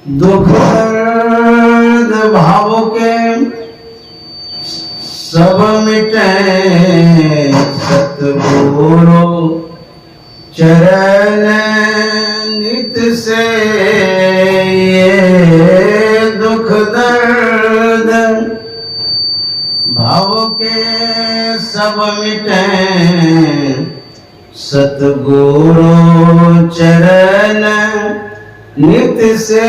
दुख दर्द भाव के सब मिटे सतगुरु चरण नित से। ये दुख दर्द भाव के सब मिटे सतगुरु चरण नित से।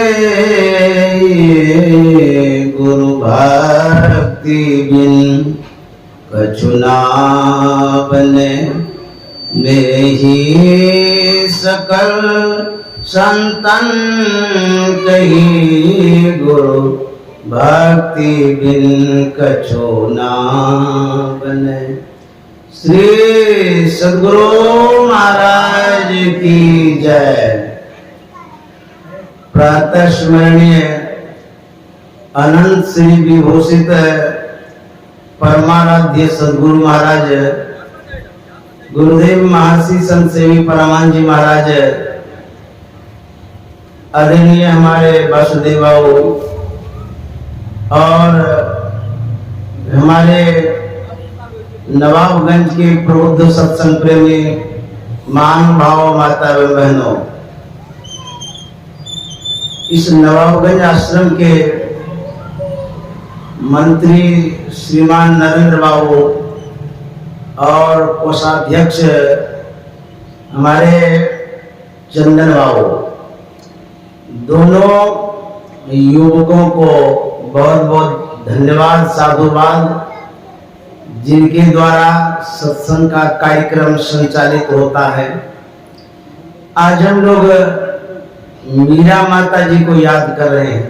गुरु भक्ति बिन कछु ना बने में ही सकल संतन कही। गुरु भक्ति बिन कछु ना बने। श्री सद्गुरु महाराज की जय। प्रातः स्मरणीय अनंत श्री विभूषित परमाराध्य सद्गुरु महाराज गुरुदेव महर्षि संत सेवी परमान जी महाराज, आदरणीय हमारे वासुदेव बाबू और हमारे नवाबगंज के प्रबुद्ध सत्संग प्रेमी महानुभाव माता एवं बहनों, इस नवाबगंज आश्रम के मंत्री श्रीमान नरेंद्र बाबू और कोषाध्यक्ष हमारे चंदन बाबू, दोनों युवकों को बहुत बहुत धन्यवाद, साधुवाद, जिनके द्वारा सत्संग का कार्यक्रम संचालित होता है। आज हम लोग मीरा माता जी को याद कर रहे हैं।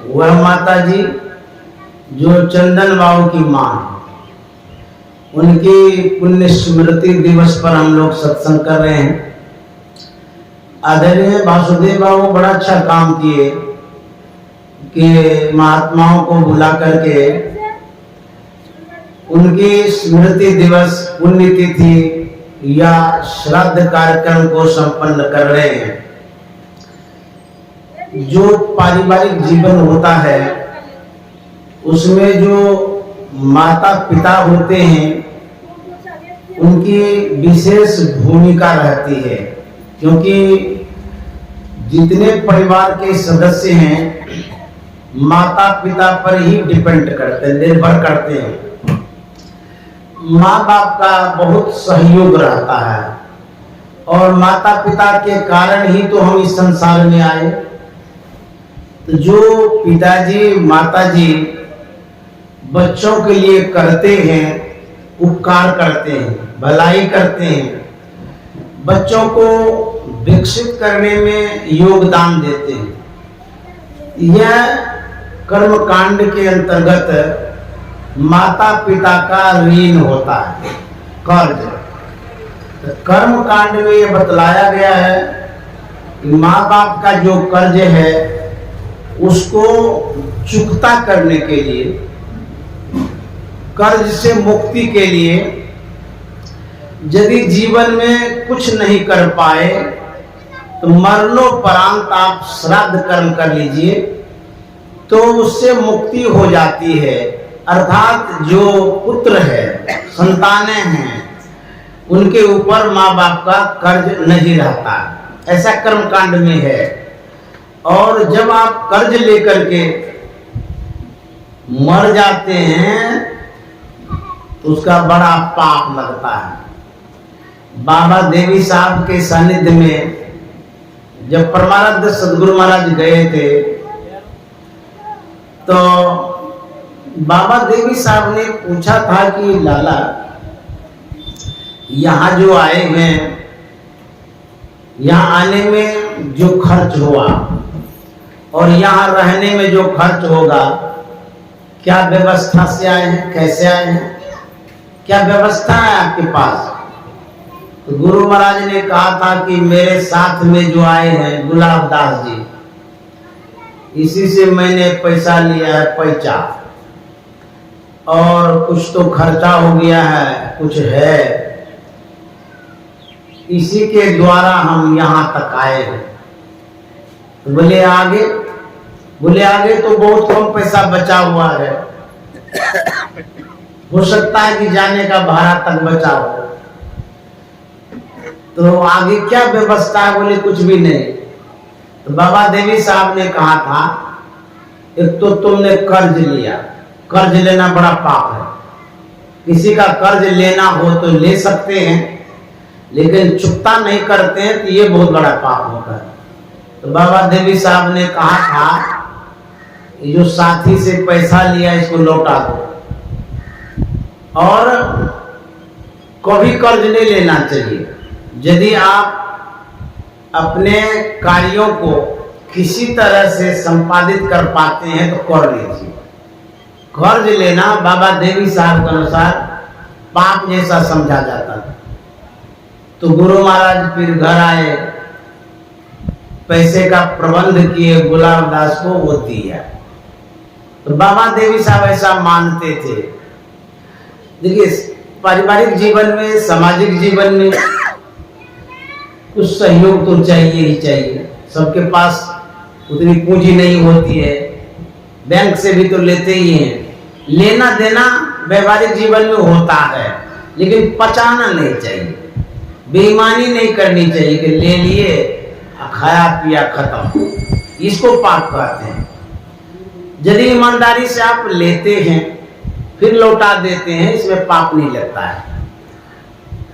वह माता जी जो चंदन बाबू की मां, उनकी पुण्य स्मृति दिवस पर हम लोग सत्संग कर रहे हैं। आदरणीय वासुदेव बाबू बड़ा अच्छा काम किए कि महात्माओं को बुला करके उनकी स्मृति दिवस, पुण्यतिथि या श्राद्ध कार्यक्रम को संपन्न कर रहे हैं। जो पारिवारिक जीवन होता है उसमें जो माता पिता होते हैं उनकी विशेष भूमिका रहती है, क्योंकि जितने परिवार के सदस्य हैं माता पिता पर ही डिपेंड करते हैं, निर्भर करते हैं। माँ बाप का बहुत सहयोग रहता है और माता पिता के कारण ही तो हम इस संसार में आए। तो जो पिताजी माताजी बच्चों के लिए करते हैं, उपकार करते हैं, भलाई करते हैं, बच्चों को विकसित करने में योगदान देते हैं, यह कर्म कांड के अंतर्गत माता पिता का ऋण होता है, कर्ज। तो कर्म कांड में यह बतलाया गया है कि माँ बाप का जो कर्ज है उसको चुकता करने के लिए, कर्ज से मुक्ति के लिए, यदि जीवन में कुछ नहीं कर पाए तो मरणोपरांत आप श्राद्ध कर्म कर लीजिए तो उससे मुक्ति हो जाती है। अर्थात जो पुत्र है, संतानें हैं, उनके ऊपर माँ बाप का कर्ज नहीं रहता, ऐसा कर्म कांड में है। और जब आप कर्ज लेकर के मर जाते हैं तो उसका बड़ा पाप लगता है। बाबा देवी साहब के सानिध्य में जब परमानंद सद्गुरु महाराज गए थे तो बाबा देवी साहब ने पूछा था कि लाला, यहाँ जो आए हैं, यहाँ आने में जो खर्च हुआ और यहाँ रहने में जो खर्च होगा, क्या व्यवस्था से आए हैं, कैसे आए हैं, क्या व्यवस्था है आपके पास? तो गुरु महाराज ने कहा था कि मेरे साथ में जो आए हैं गुलाब दास जी, इसी से मैंने पैसा लिया है, पैसा, और कुछ तो खर्चा हो गया है, कुछ है, इसी के द्वारा हम यहाँ तक आए हैं। तो बोले आगे बोले आगे तो बहुत कम पैसा बचा हुआ है, हो सकता है कि जाने का भाड़ा तक बचा हो, तो आगे क्या व्यवस्था है? बोले कुछ भी नहीं। तो बाबा देवी साहब ने कहा था, एक तो तुमने कर्ज लिया, कर्ज लेना बड़ा पाप है। किसी का कर्ज लेना हो तो ले सकते हैं, लेकिन चुकता नहीं करते हैं तो ये बहुत बड़ा पाप होता है। तो बाबा देवी साहब ने कहा था, ये जो साथी से पैसा लिया इसको लौटा दो, और कभी कर्ज नहीं लेना चाहिए। यदि आप अपने कार्यों को किसी तरह से संपादित कर पाते हैं तो कर लीजिए। कर्ज लेना बाबा देवी साहब के अनुसार पाप जैसा समझा जाता था। तो गुरु महाराज फिर घर आए, पैसे का प्रबंध किए, गुलाब दास को वो दिया। तो बाबा देवी साहब ऐसा मानते थे। देखिए, पारिवारिक जीवन में, सामाजिक जीवन में कुछ सहयोग तो चाहिए ही चाहिए। सबके पास उतनी पूंजी नहीं होती है, बैंक से भी तो लेते ही हैं। लेना देना व्यवहारिक जीवन में होता है, लेकिन पचाना नहीं चाहिए, बेईमानी नहीं करनी चाहिए कि ले लिए खाया पिया खत्म, इसको पाप कहते हैं। यदि ईमानदारी से आप लेते हैं फिर लौटा देते हैं, इसमें पाप नहीं लगता है।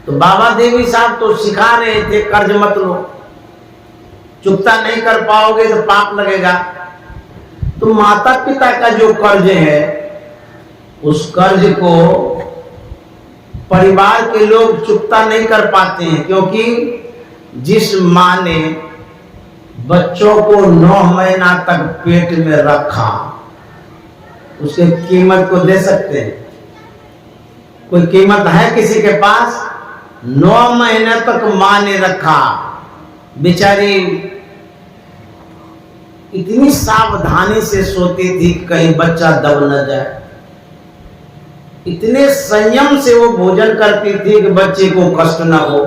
तो बाबा देवी साहब तो सिखा रहे थे, कर्ज मत लो, चुकता नहीं कर पाओगे तो पाप लगेगा। तो माता पिता का जो कर्ज है, उस कर्ज को परिवार के लोग चुकता नहीं कर पाते हैं, क्योंकि जिस माँ ने बच्चों को 9 महीना तक पेट में रखा, उसके कीमत को दे सकते हैं? कोई कीमत है किसी के पास? 9 महीने तक माँ ने रखा, बेचारी इतनी सावधानी से सोती थी कहीं बच्चा दब न जाए, इतने संयम से वो भोजन करती थी कि बच्चे को कष्ट न हो।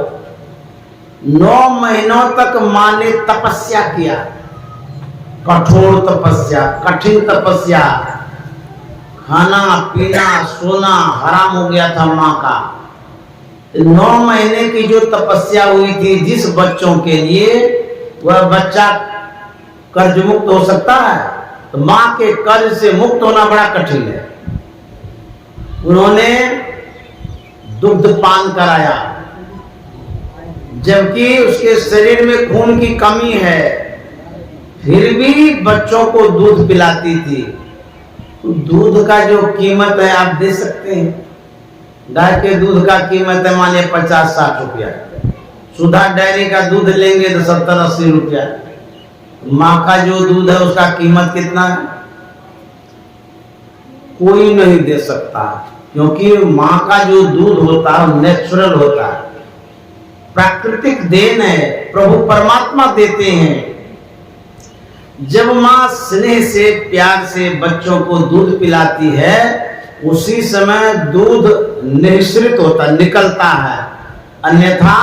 9 महीनों तक माँ ने तपस्या किया, कठोर तपस्या, कठिन तपस्या। खाना पीना सोना हराम हो गया था माँ का। 9 महीने की जो तपस्या हुई थी, जिस बच्चों के लिए वह बच्चा कर्ज मुक्त हो सकता है, तो माँ के कर्ज से मुक्त होना बड़ा कठिन है। उन्होंने दुग्ध पान कराया, जबकि उसके शरीर में खून की कमी है, फिर भी बच्चों को दूध पिलाती थी। तो दूध का जो कीमत है आप दे सकते हैं। गाय के दूध का कीमत है मानिए 50-60 रुपया, सुधा डेयरी का दूध लेंगे तो 70-80 रुपया। माँ का जो दूध है उसका कीमत कितना है? कोई नहीं दे सकता, क्योंकि माँ का जो दूध होता है नेचुरल होता है, प्राकृतिक देन है, प्रभु परमात्मा देते हैं। जब माँ स्नेह से प्यार से बच्चों को दूध पिलाती है, उसी समय दूध निःसृत होता, निकलता है। अन्यथा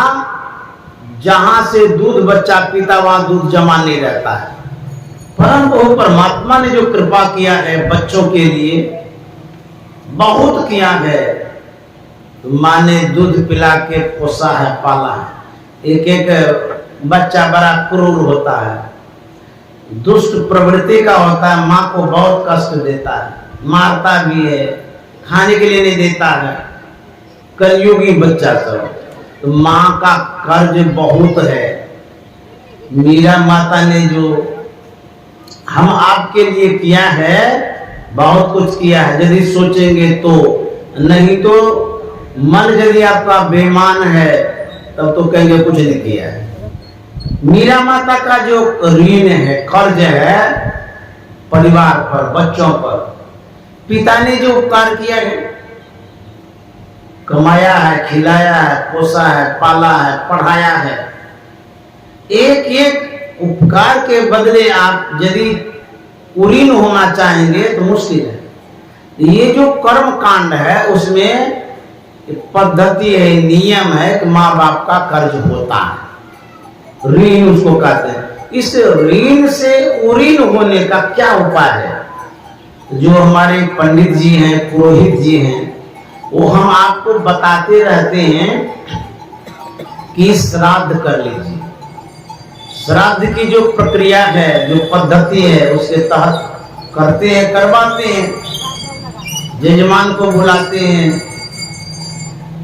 जहां से दूध बच्चा पीता वहां दूध जमा नहीं रहता है। परंतु परमात्मा ने जो कृपा किया है बच्चों के लिए, बहुत किया है। तो माँ ने दूध पिला के पोसा है, पाला है। एक एक बच्चा बड़ा क्रूर होता है, दुष्ट प्रवृत्ति का होता है, माँ को बहुत कष्ट देता है, मारता भी है, खाने के लिए नहीं देता है, कलयुगी बच्चा सब। तो माँ का कर्ज बहुत है। मीरा माता ने जो हम आपके लिए किया है, बहुत कुछ किया है यदि सोचेंगे तो, नहीं तो मन यदि आपका बेईमान है तब तो कहेंगे कुछ नहीं किया है। मीरा माता का जो ऋण है, कर्ज है परिवार पर, बच्चों पर, पिता ने जो उपकार किया है, कमाया है, खिलाया है, पोसा है, पाला है, पढ़ाया है, एक एक उपकार के बदले आप यदि ऋणी होना चाहेंगे तो मुश्किल है। ये जो कर्म कांड है उसमें पद्धति है, नियम है कि माँ बाप का कर्ज होता है, ऋण उसको कहते हैं। इस ऋण से उऋण होने का क्या उपाय है? जो हमारे पंडित जी हैं, पुरोहित जी हैं, वो हम आपको बताते रहते हैं कि श्राद्ध कर लीजिए। श्राद्ध की जो प्रक्रिया है, जो पद्धति है, उसके तहत करते हैं, करवाते हैं। यजमान को बुलाते हैं,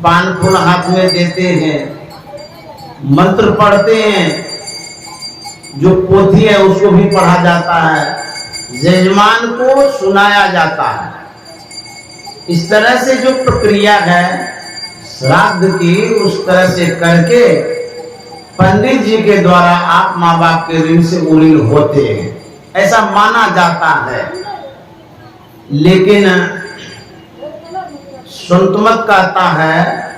पान फूल हाथ में देते हैं, मंत्र पढ़ते हैं, जो पोथी है उसको भी पढ़ा जाता है, यजमान को सुनाया जाता है। इस तरह से जो प्रक्रिया है श्राद्ध की, उस तरह से करके पंडित जी के द्वारा आप माँ बाप के ऋण से उऋण होते हैं, ऐसा माना जाता है। लेकिन संत मत कहता है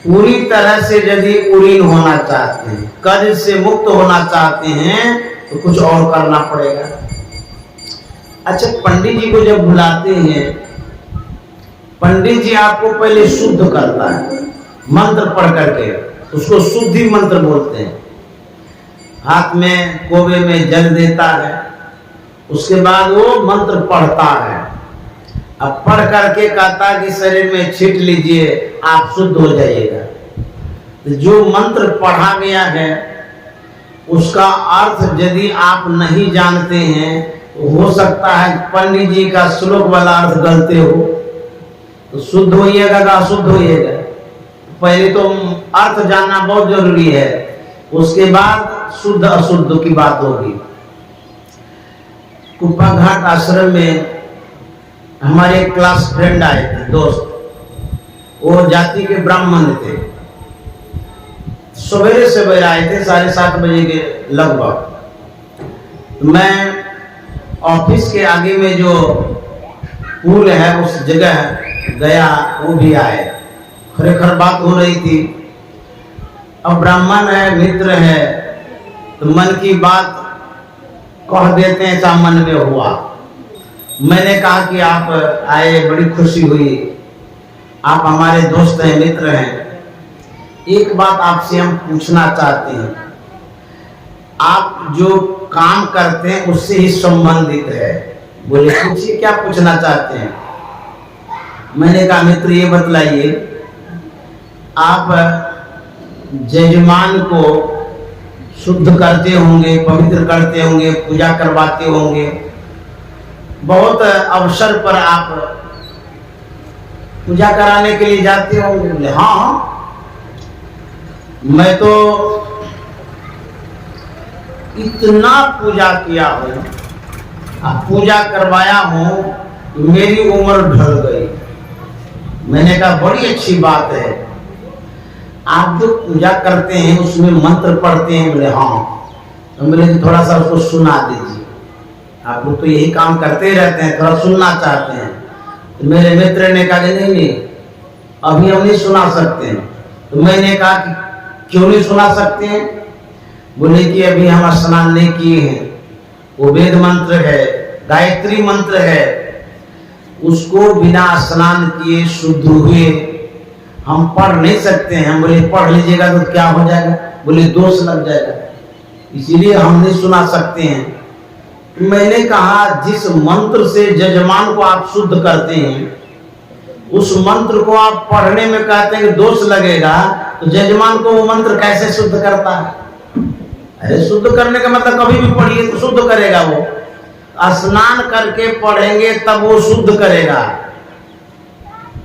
पूरी तरह से यदि उऋण होना चाहते हैं, कर्ज से मुक्त होना चाहते हैं, तो कुछ और करना पड़ेगा। अच्छा, पंडित जी को जब बुलाते हैं, पंडित जी आपको पहले शुद्ध करता है मंत्र पढ़ करके, उसको शुद्धि मंत्र बोलते हैं। हाथ में कोबे में जल देता है, उसके बाद वो मंत्र पढ़ता है। अब पढ़ करके कहता है कि शरीर में छीट लीजिए, आप शुद्ध हो जाइएगा। तो जो मंत्र पढ़ा गया है उसका अर्थ यदि आप नहीं जानते हैं, तो हो सकता है पंडित जी का श्लोक वाला अर्थ गलते हो, तो शुद्ध होइएगा या अशुद्ध होइएगा। पहले तो अर्थ जानना बहुत जरूरी है, उसके बाद शुद्ध अशुद्ध की बात होगी। कुप्पा घाट आश्रम में हमारे क्लास फ्रेंड आए थे, दोस्त। वो जाति के ब्राह्मण थे। सवेरे सवेरे आए थे, 7:30 बजे के लगभग। मैं ऑफिस के आगे में जो पुल है उस जगह गया, वो भी आए। खरेखर बात हो रही थी। अब ब्राह्मण है, मित्र है, तो मन की बात कह देते हैं, ऐसा मन में हुआ। मैंने कहा कि आप आए, बड़ी खुशी हुई, आप हमारे दोस्त हैं, मित्र हैं। एक बात आपसे हम पूछना चाहते हैं, आप जो काम करते हैं उससे ही संबंधित है। बोले पूछिए, क्या पूछना चाहते हैं? मैंने कहा मित्र ये बतलाइए, आप यजमान को शुद्ध करते होंगे, पवित्र करते होंगे, पूजा करवाते होंगे, बहुत अवसर पर आप पूजा कराने के लिए जाते होंगे। बोले हाँ, मैं तो इतना पूजा किया हूँ, पूजा करवाया हूँ, मेरी उम्र ढल गई। मैंने कहा बड़ी अच्छी बात है, आप जो पूजा करते हैं उसमें मंत्र पढ़ते हैं? बोले हाँ। तो मेरे थोड़ा सा उसको सुना दीजिए, आप लोग तो यही काम करते रहते हैं, थोड़ा सुनना चाहते हैं। तो मेरे मित्र ने कहा नहीं नहीं, अभी हम नहीं सुना सकते हैं। तो मैंने कहा कि क्यों नहीं सुना सकते हैं? बोले कि अभी हम स्नान नहीं किए हैं, वो वेद मंत्र है, गायत्री मंत्र है, उसको बिना स्नान किए शुद्ध हुए हम पढ़ नहीं सकते हैं। हम बोले पढ़ लीजिएगा तो क्या हो जाएगा? बोले दोष लग जाएगा, इसीलिए हम नहीं सुना सकते हैं। मैंने कहा जिस मंत्र से यजमान को आप शुद्ध करते हैं, उस मंत्र को आप पढ़ने में कहते हैं कि दोष लगेगा, तो यजमान को वो मंत्र कैसे शुद्ध करता है? अरे शुद्ध करने का मतलब कभी भी पढ़िए तो शुद्ध करेगा। वो स्नान करके पढ़ेंगे तब वो शुद्ध करेगा,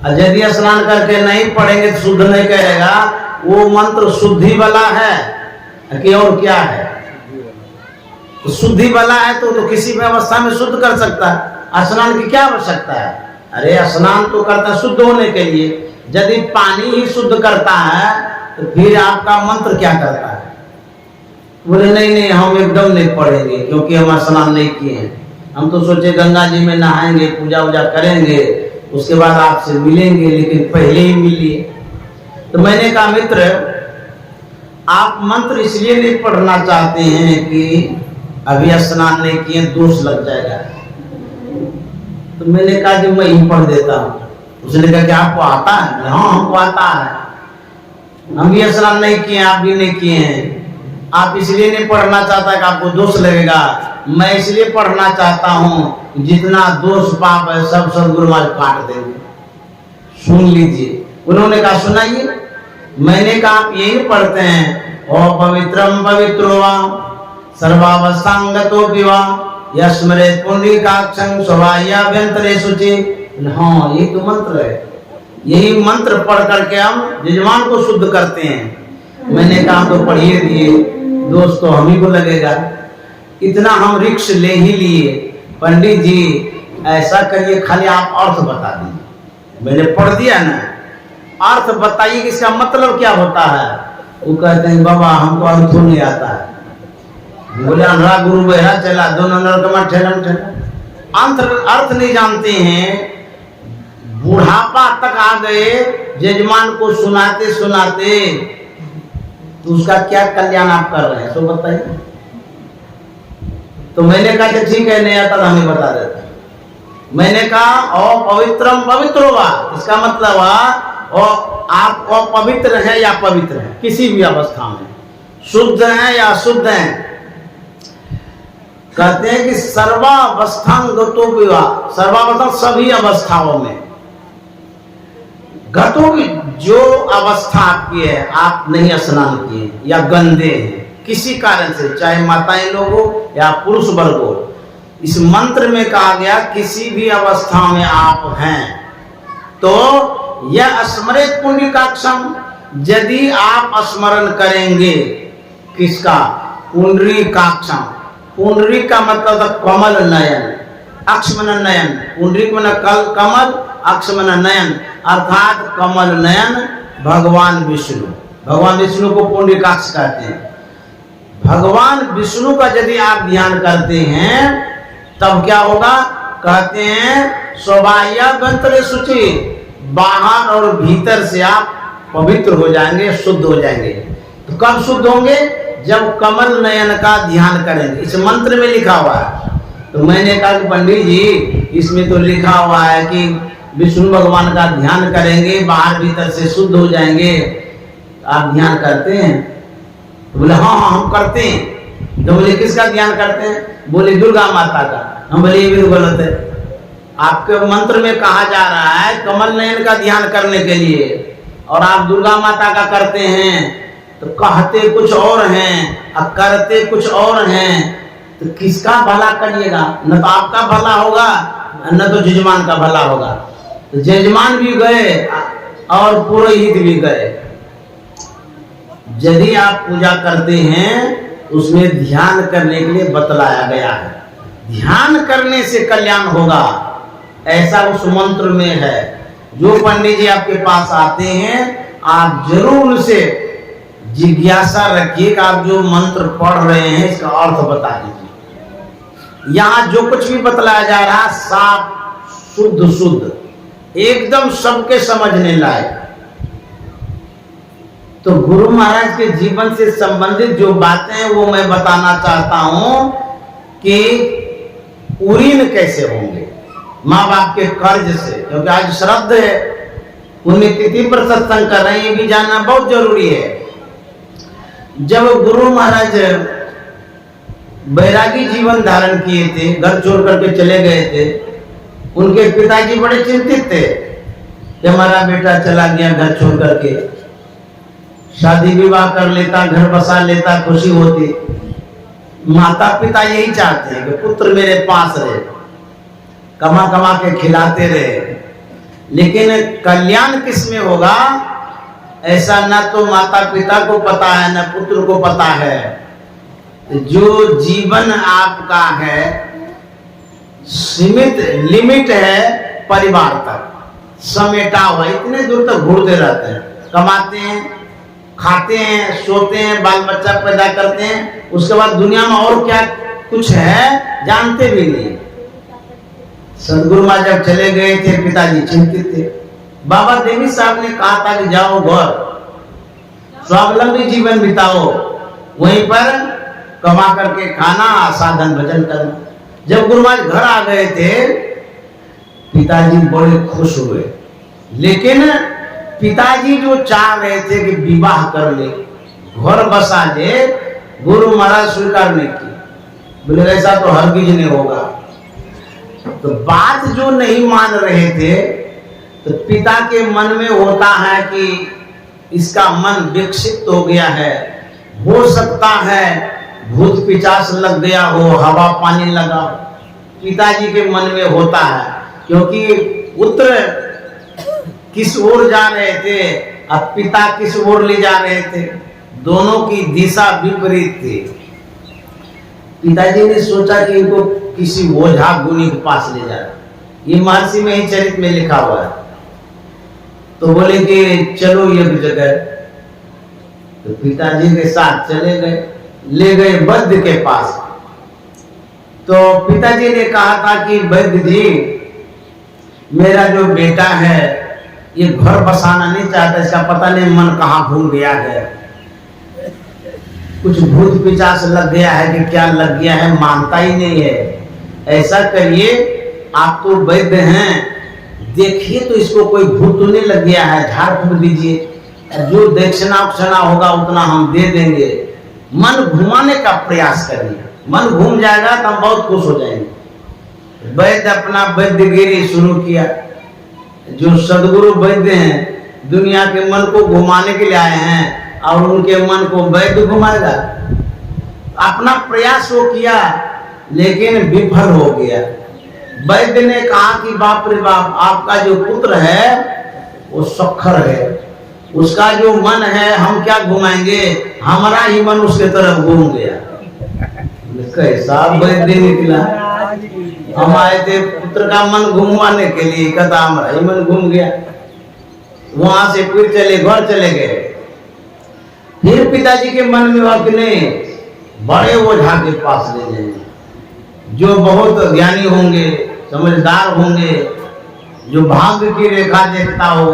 और यदि स्नान करके नहीं पढ़ेंगे तो शुद्ध नहीं करेगा। वो मंत्र शुद्धि वाला है कि और क्या है? तो शुद्धि वाला है तो किसी भी अवस्था में शुद्ध कर सकता है। स्नान की क्या आवश्यकता है? अरे स्नान तो करता शुद्ध होने के लिए। यदि पानी ही शुद्ध करता है तो फिर आपका मंत्र क्या करता है? बोले नहीं नहीं, हम एकदम नहीं पढ़ेंगे, क्योंकि हम स्नान नहीं किए हैं। हम तो सोचे गंगा जी में नहाएंगे, पूजा वूजा करेंगे, उसके बाद आपसे मिलेंगे, लेकिन पहले ही मिलिए। तो मैंने कहा मित्र, आप मंत्र इसलिए नहीं पढ़ना चाहते हैं कि अभी स्नान नहीं किए, दोष लग जाएगा। तो मैंने कहा कि मैं ही पढ़ देता हूँ। उसने कहा कि आपको आता है? हाँ हमको आता है, हम भी स्नान नहीं किए, आप भी नहीं किए हैं, आप इसलिए नहीं पढ़ना चाहता कि आपको दोष लगेगा, मैं इसलिए पढ़ना चाहता हूं जितना दोष पाप है सब सदगुरु महाराज काट देंगे। सुन लीजिए। उन्होंने कहा सुनाइए। मैंने कहा आप यही पढ़ते हैं, ओ पवित्रम पवित्रो वा सर्वावस्थांगतो विवा यस्मरेत पुंडरीकाक्षं स्वभायाभ्यंतरे शुचि। हाँ यही तो मंत्र है, यही मंत्र पढ़ करके हम यजमान को शुद्ध करते हैं। मैंने कहा तो पढ़िए दिए, दोस्त तो हम ही को लगेगा। इतना हम रिक्स ले ही लिए। पंडित जी ऐसा करिए, खाली आप अर्थ बता दीजिए। मैंने पढ़ दिया ना, अर्थ बताइए कि इसका मतलब क्या होता है। वो कहते हैं बाबा हमको अर्थ नहीं आता है। बोले अंधा गुरु बहरा चला, दोनों नरकमा ठेलम ठेलम। अर्थ नहीं जानते हैं। बुढ़ापा तक आ गए, यजमान को सुनाते सुनाते, तो उसका क्या कल्याण आप कर रहे हैं, तो बताइए। तो मैंने कहा कि ठीक है नहीं आता तो हमें बता देते। मैंने कहा ओ पवित्रम पवित्रो वा, इसका मतलब आप अपवित्र हैं या पवित्र हैं, किसी भी अवस्था में शुद्ध हैं या अशुद्ध हैं। कहते हैं कि सर्वावस्थांगतो विवाह, सर्वावस्था सभी अवस्थाओं में। गतों की जो अवस्था आपकी है, आप नहीं स्नान किए या गंदे हैं किसी कारण से, चाहे माताएं लोग हो या पुरुष वर्ग हो, इस मंत्र में कहा गया किसी भी अवस्था में आप हैं तो यह स्मृत पुंडरीकाक्षम, यदि आप स्मरण करेंगे किसका, पुंडरीकाक्षम। पुंडरी का मतलब था कमल नयन, अक्ष्मन नयन। पुंडरी मन कमल, अक्ष्मन नयन अर्थात कमल नयन भगवान विष्णु। भगवान विष्णु को पुंडरीकाक्ष कहते हैं। भगवान विष्णु का यदि आप ध्यान करते हैं तब क्या होगा, कहते हैं स्वभायाभ्यंतरे शुचि, बाहर और भीतर से आप पवित्र हो जाएंगे, शुद्ध हो जाएंगे। तो कब शुद्ध होंगे, जब कमल नयन का ध्यान करेंगे। इस मंत्र में लिखा हुआ है। तो मैंने कहा कि पंडित जी इसमें तो लिखा हुआ है कि विष्णु भगवान का ध्यान करेंगे, बाहर भीतर से शुद्ध हो जाएंगे, आप ध्यान करते हैं? तो बोले हाँ हाँ हम करते हैं। तो बोले किसका ध्यान करते हैं? बोले दुर्गा माता का। हम बोले ये भी गलत है, आपके मंत्र में कहा जा रहा है कमल नयन का ध्यान करने के लिए, और आप दुर्गा माता का करते हैं। तो कहते कुछ और हैं और करते कुछ और हैं, तो किसका भला करिएगा? न तो आपका भला होगा न तो यजमान का भला होगा। तो यजमान भी गए और पुरोहित भी गए। यदि आप पूजा करते हैं उसमें ध्यान करने के लिए बतलाया गया है, ध्यान करने से कल्याण होगा, ऐसा उस मंत्र में है। जो पंडित जी आपके पास आते हैं आप जरूर उनसे जिज्ञासा रखिए कि आप जो मंत्र पढ़ रहे हैं इसका अर्थ बता दीजिए। यहाँ जो कुछ भी बतलाया जा रहा है साफ शुद्ध शुद्ध एकदम सबके समझने लायक। तो गुरु महाराज के जीवन से संबंधित जो बातें हैं वो मैं बताना चाहता हूं कि पूरीन कैसे होंगे माँ बाप के कर्ज से, क्योंकि आज श्राद्ध है, पुण्यतिथि पर सत्संग कर रहे हैं, ये भी जानना बहुत जरूरी है। जब गुरु महाराज बैरागी जीवन धारण किए थे, घर छोड़ करके चले गए थे, उनके पिताजी बड़े चिंतित थे कि हमारा बेटा चला गया घर छोड़ करके, शादी विवाह कर लेता, घर बसा लेता, खुशी होती। माता पिता यही चाहते हैं कि पुत्र मेरे पास रहे, कमा कमा के खिलाते रहे, लेकिन कल्याण किस में होगा ऐसा न तो माता पिता को पता है न पुत्र को पता है। जो जीवन आपका है सीमित लिमिट है, परिवार तक समेटा हुआ, इतने दूर तक घूरते रहते हैं, कमाते हैं, खाते हैं, सोते हैं, बाल बच्चा पैदा करते हैं, उसके बाद दुनिया में और क्या कुछ है जानते भी नहीं। सदगुरु माँ जब चले गए थे पिताजी चिंतित थे। बाबा देवी साहब ने कहा था कि जाओ घर स्वावलंबी जीवन बिताओ, वहीं पर कमा करके खाना, साधन भजन करना। जब गुरु महाराज घर आ गए थे पिताजी बड़े खुश हुए, लेकिन पिताजी जो चाह रहे थे कि विवाह कर ले, घर बसा ले, गुरु महाराज स्वीकार नहीं की, बोले ऐसा तो हरगिज नहीं होगा। तो बात जो नहीं मान रहे थे, तो पिता के मन में होता है कि इसका मन विकसित हो गया है, हो सकता है भूत पिचास लग गया हो, हवा पानी लगा, पिताजी के मन में होता है। क्योंकि पुत्र किस ओर जा रहे थे और पिता किस ओर ले जा रहे थे, दोनों की दिशा विपरीत थी। पिताजी ने सोचा कि इनको किसी ओझा गुनी के पास ले जाए, ये महर्षि में ही चरित्र में लिखा हुआ है। तो बोले कि चलो एक जगह, तो पिताजी के साथ चले गए, ले गए वैद्य के पास। तो पिताजी ने कहा था कि वैद्य जी, मेरा जो बेटा है ये घर बसाना नहीं चाहता, इसका पता नहीं मन कहाँ भूल गया है, कुछ भूत पिचास लग गया है कि क्या लग गया है, मानता ही नहीं है। ऐसा करिए, आप तो वैद्य हैं, देखिए तो इसको कोई भूत तो नहीं लग गया है, झाड़ फूक दीजिए, जो दक्षिणा उक्षणा होगा उतना हम दे देंगे। मन घुमाने का प्रयास करिए, मन घूम जाएगा तो हम बहुत खुश हो जाएंगे। वैद्य अपना वैद्यगिरी शुरू किया। जो सदगुरु वैद्य हैं, दुनिया के मन को घुमाने के लिए आए हैं और उनके मन को वैद्य घुमाएगा। अपना प्रयास वो किया लेकिन विफल हो गया। वैद्य ने कहा कि बाप रे बाप, आपका जो पुत्र है वो सखर है, उसका जो मन है हम क्या घुमाएंगे, हमारा ही मन उसके तरफ घूम गया। कैसा वैद्य निकला, हम आए थे पुत्र का मन घुमवाने के लिए, कहता हमारा ही मन घूम गया। वहां से फिर चले घर चले गए। फिर पिताजी के मन में हुआ कि नहीं, बड़े ओझा के पास ले जाएंगे, जो बहुत ज्ञानी होंगे, समझदार होंगे, जो भाग्य की रेखा देखता हो,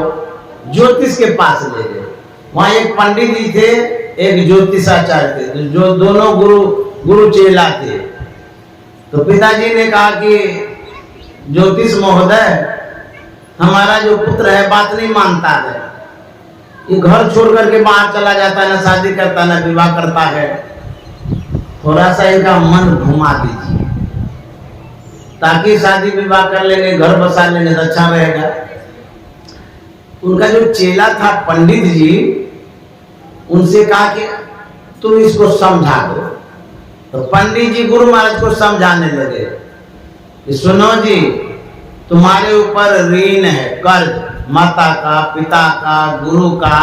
ज्योतिष के पास ले गए। वहां एक पंडित जी थे, एक ज्योतिषाचार्य थे, जो दोनों गुरु चेला थे। तो पिताजी ने कहा कि ज्योतिष महोदय, हमारा जो पुत्र है बात नहीं मानता है, ये घर छोड़ करके बाहर चला जाता है, ना शादी करता ना विवाह करता है, थोड़ा सा इनका मन घुमा दीजिए ताकि शादी विवाह कर लेंगे, घर बसा लेंगे तो अच्छा रहेगा। उनका जो चेला था पंडित जी, उनसे कहा कि तुम इसको समझा दो। तो पंडित जी गुरु महाराज को समझाने लगे कि सुनो जी, तुम्हारे ऊपर ऋण है, कर्ज, माता का, पिता का, गुरु का,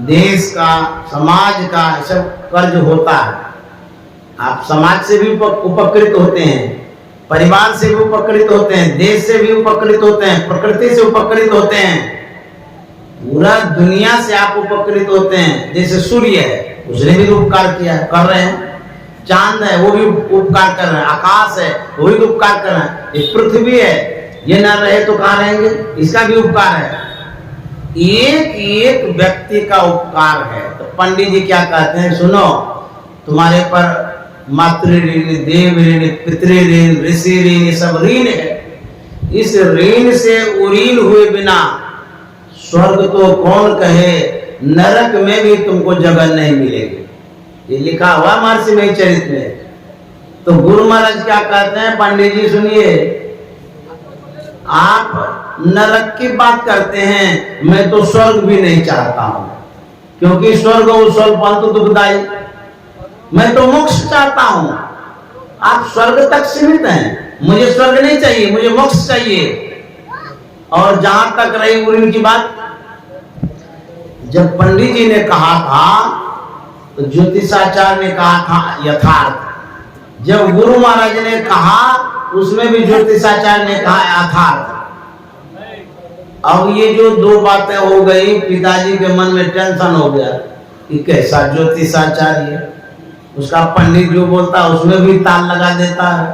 देश का, समाज का, सब कर्ज होता है। आप समाज से भी उपकृत होते हैं, परिवार से भी उपकृत होते हैं, देश से भी उपकृत होते हैं, प्रकृति से उपकृत होते हैं, पूरा दुनिया से आप उपकृत होते हैं। जैसे सूर्य है, उसने भी उपकार किया, कर रहे हैं, चांद है वो भी उपकार कर रहे हैं, आकाश है वो भी उपकार कर रहे हैं, ये पृथ्वी है, ये न रहे तो कहाँ रहेंगे, इसका भी उपकार है। एक एक व्यक्ति का उपकार है। तो पंडित जी क्या कहते हैं, सुनो, तुम्हारे पर मातृ ऋण, देव ऋण, पितृ ऋण, ऋषि ऋण, ये सब ऋण है। इस ऋण से उरीन हुए बिना स्वर्ग तो कौन कहे, नरक में भी तुमको जगह नहीं मिलेगी। ये लिखा हुआ महर्षि में चरित्र में। तो गुरु महाराज क्या कहते हैं, पंडित जी सुनिए, आप नरक की बात करते हैं, मैं तो स्वर्ग भी नहीं चाहता हूं, क्योंकि स्वर्ग स्वल्प दुखदायी, मैं तो मोक्ष चाहता हूं। आप स्वर्ग तक सीमित हैं, मुझे स्वर्ग नहीं चाहिए, मुझे मोक्ष चाहिए। और जहां तक रही उरीन की बात, जब पंडित जी ने कहा था तो ज्योतिषाचार्य ने कहा था यथार्थ, जब गुरु महाराज ने कहा उसमें भी ज्योतिषाचार्य ने कहा यथार्थ। अब ये जो दो बातें हो गई, पिताजी के मन में टेंशन हो गया कि कैसा ज्योतिषाचार्य, उसका पंडित जो बोलता है उसमें भी ताल लगा देता है,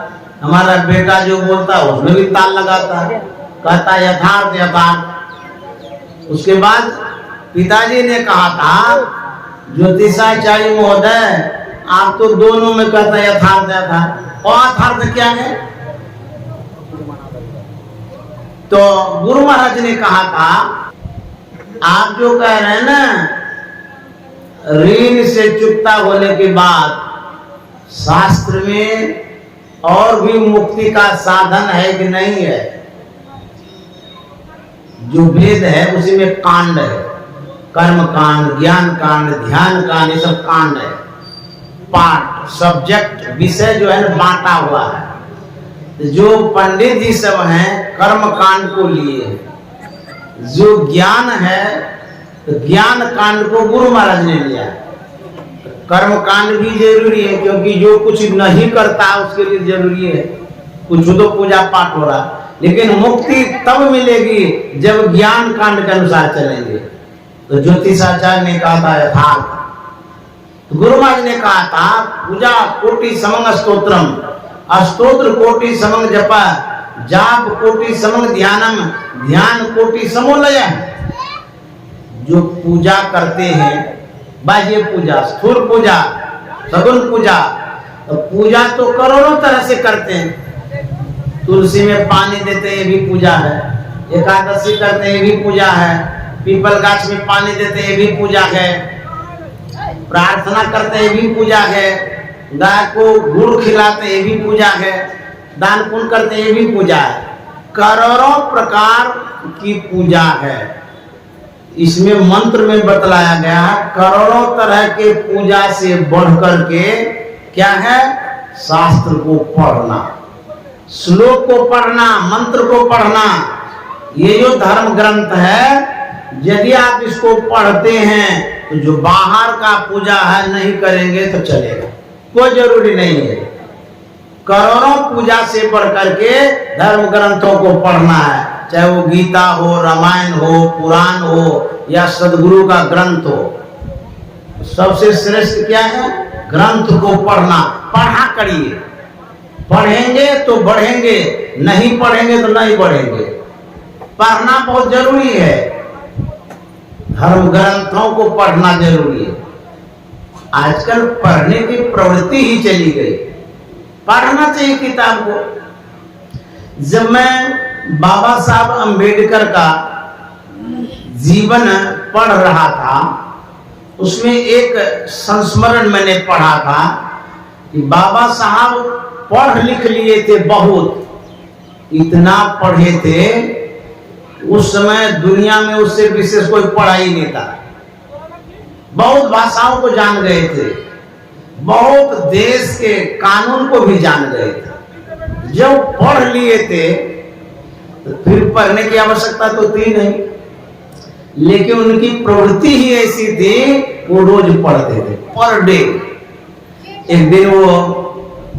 हमारा बेटा जो बोलता है उसमें भी ताल लगाता है, कहता यथार्थ यथार्थ। उसके बाद पिताजी ने कहा था, ज्योतिषाचार्य महोदय आप तो दोनों में कहता यथार्थ यथार्थ, और अथार्थ क्या है? तो गुरु महाराज ने कहा था, आप जो कह रहे हैं ना, ऋण से चुकता होने के बाद शास्त्र में और भी मुक्ति का साधन है कि नहीं है? जो वेद है उसी में कांड है, कर्म कांड, ज्ञान कांड, ध्यान कांड, ये सब कांड है। पार्ट, सब्जेक्ट, विषय जो है ना बांटा हुआ है। तो जो पंडित जी सब हैं कर्म कांड को लिए, जो ज्ञान है तो ज्ञान कांड को गुरु महाराज ने लिया। कर्म कांड भी जरूरी है क्योंकि जो कुछ नहीं करता उसके लिए जरूरी है। कुछ तो पूजा पाठ हो रहा, लेकिन मुक्ति तब मिलेगी जब ज्ञान कांड के अनुसार चलेंगे। तो ज्योतिषाचार्य ने कहा था यथार्थ, तो गुरु महाराज ने कहा था पूजा कोटि समंग स्तोत्रम, अस्तोत्र कोटि समंग जपा, जाप कोटि समंग ध्यानम, ध्यान कोटि समोलय। जो पूजा करते हैं, बाह्य पूजा, स्थूल पूजा, सगुन पूजा, तो पूजा तो करोड़ों तरह से करते हैं। तुलसी में पानी देते हैं, ये भी पूजा है। एकादशी करते हैं, ये भी पूजा है। पीपल गाछ में पानी देते हैं, ये भी पूजा है। प्रार्थना करते हैं, ये भी पूजा है। गाय को गुड़ खिलाते हैं, ये भी पूजा है। दान पुण्य करते हैं, ये भी पूजा है। करोड़ों प्रकार की पूजा है। इसमें मंत्र में बतलाया गया है करोड़ों तरह के पूजा से बढ़कर के क्या है? शास्त्र को पढ़ना, श्लोक को पढ़ना, मंत्र को पढ़ना। ये जो धर्म ग्रंथ है, यदि आप इसको पढ़ते हैं तो जो बाहर का पूजा है नहीं करेंगे तो चलेगा, कोई जरूरी नहीं है। करोड़ों पूजा से बढ़कर के धर्म ग्रंथों को पढ़ना है, चाहे वो गीता हो, रामायण हो, पुराण हो या सदगुरु का ग्रंथ हो। सबसे श्रेष्ठ क्या है? ग्रंथ को पढ़ना। पढ़ा करिए, पढ़ेंगे तो बढ़ेंगे, नहीं पढ़ेंगे तो नहीं बढ़ेंगे। पढ़ना बहुत जरूरी है, धर्म ग्रंथों को पढ़ना जरूरी है। आजकल पढ़ने की प्रवृत्ति ही चली गई, पढ़ना चाहिए किताब को। जब मैं बाबा साहब अंबेडकर का जीवन पढ़ रहा था, उसमें एक संस्मरण मैंने पढ़ा था कि बाबा साहब पढ़ लिख लिए थे बहुत, इतना पढ़े थे उस समय दुनिया में उससे विशेष कोई पढ़ा ही नहीं था। बहुत भाषाओं को जान गए थे, बहुत देश के कानून को भी जान गए थे। जब पढ़ लिए थे तो फिर पढ़ने की आवश्यकता तो थी नहीं, लेकिन उनकी प्रवृत्ति ही ऐसी थी, वो रोज पढ़ते थे, पर डे। एक दिन वो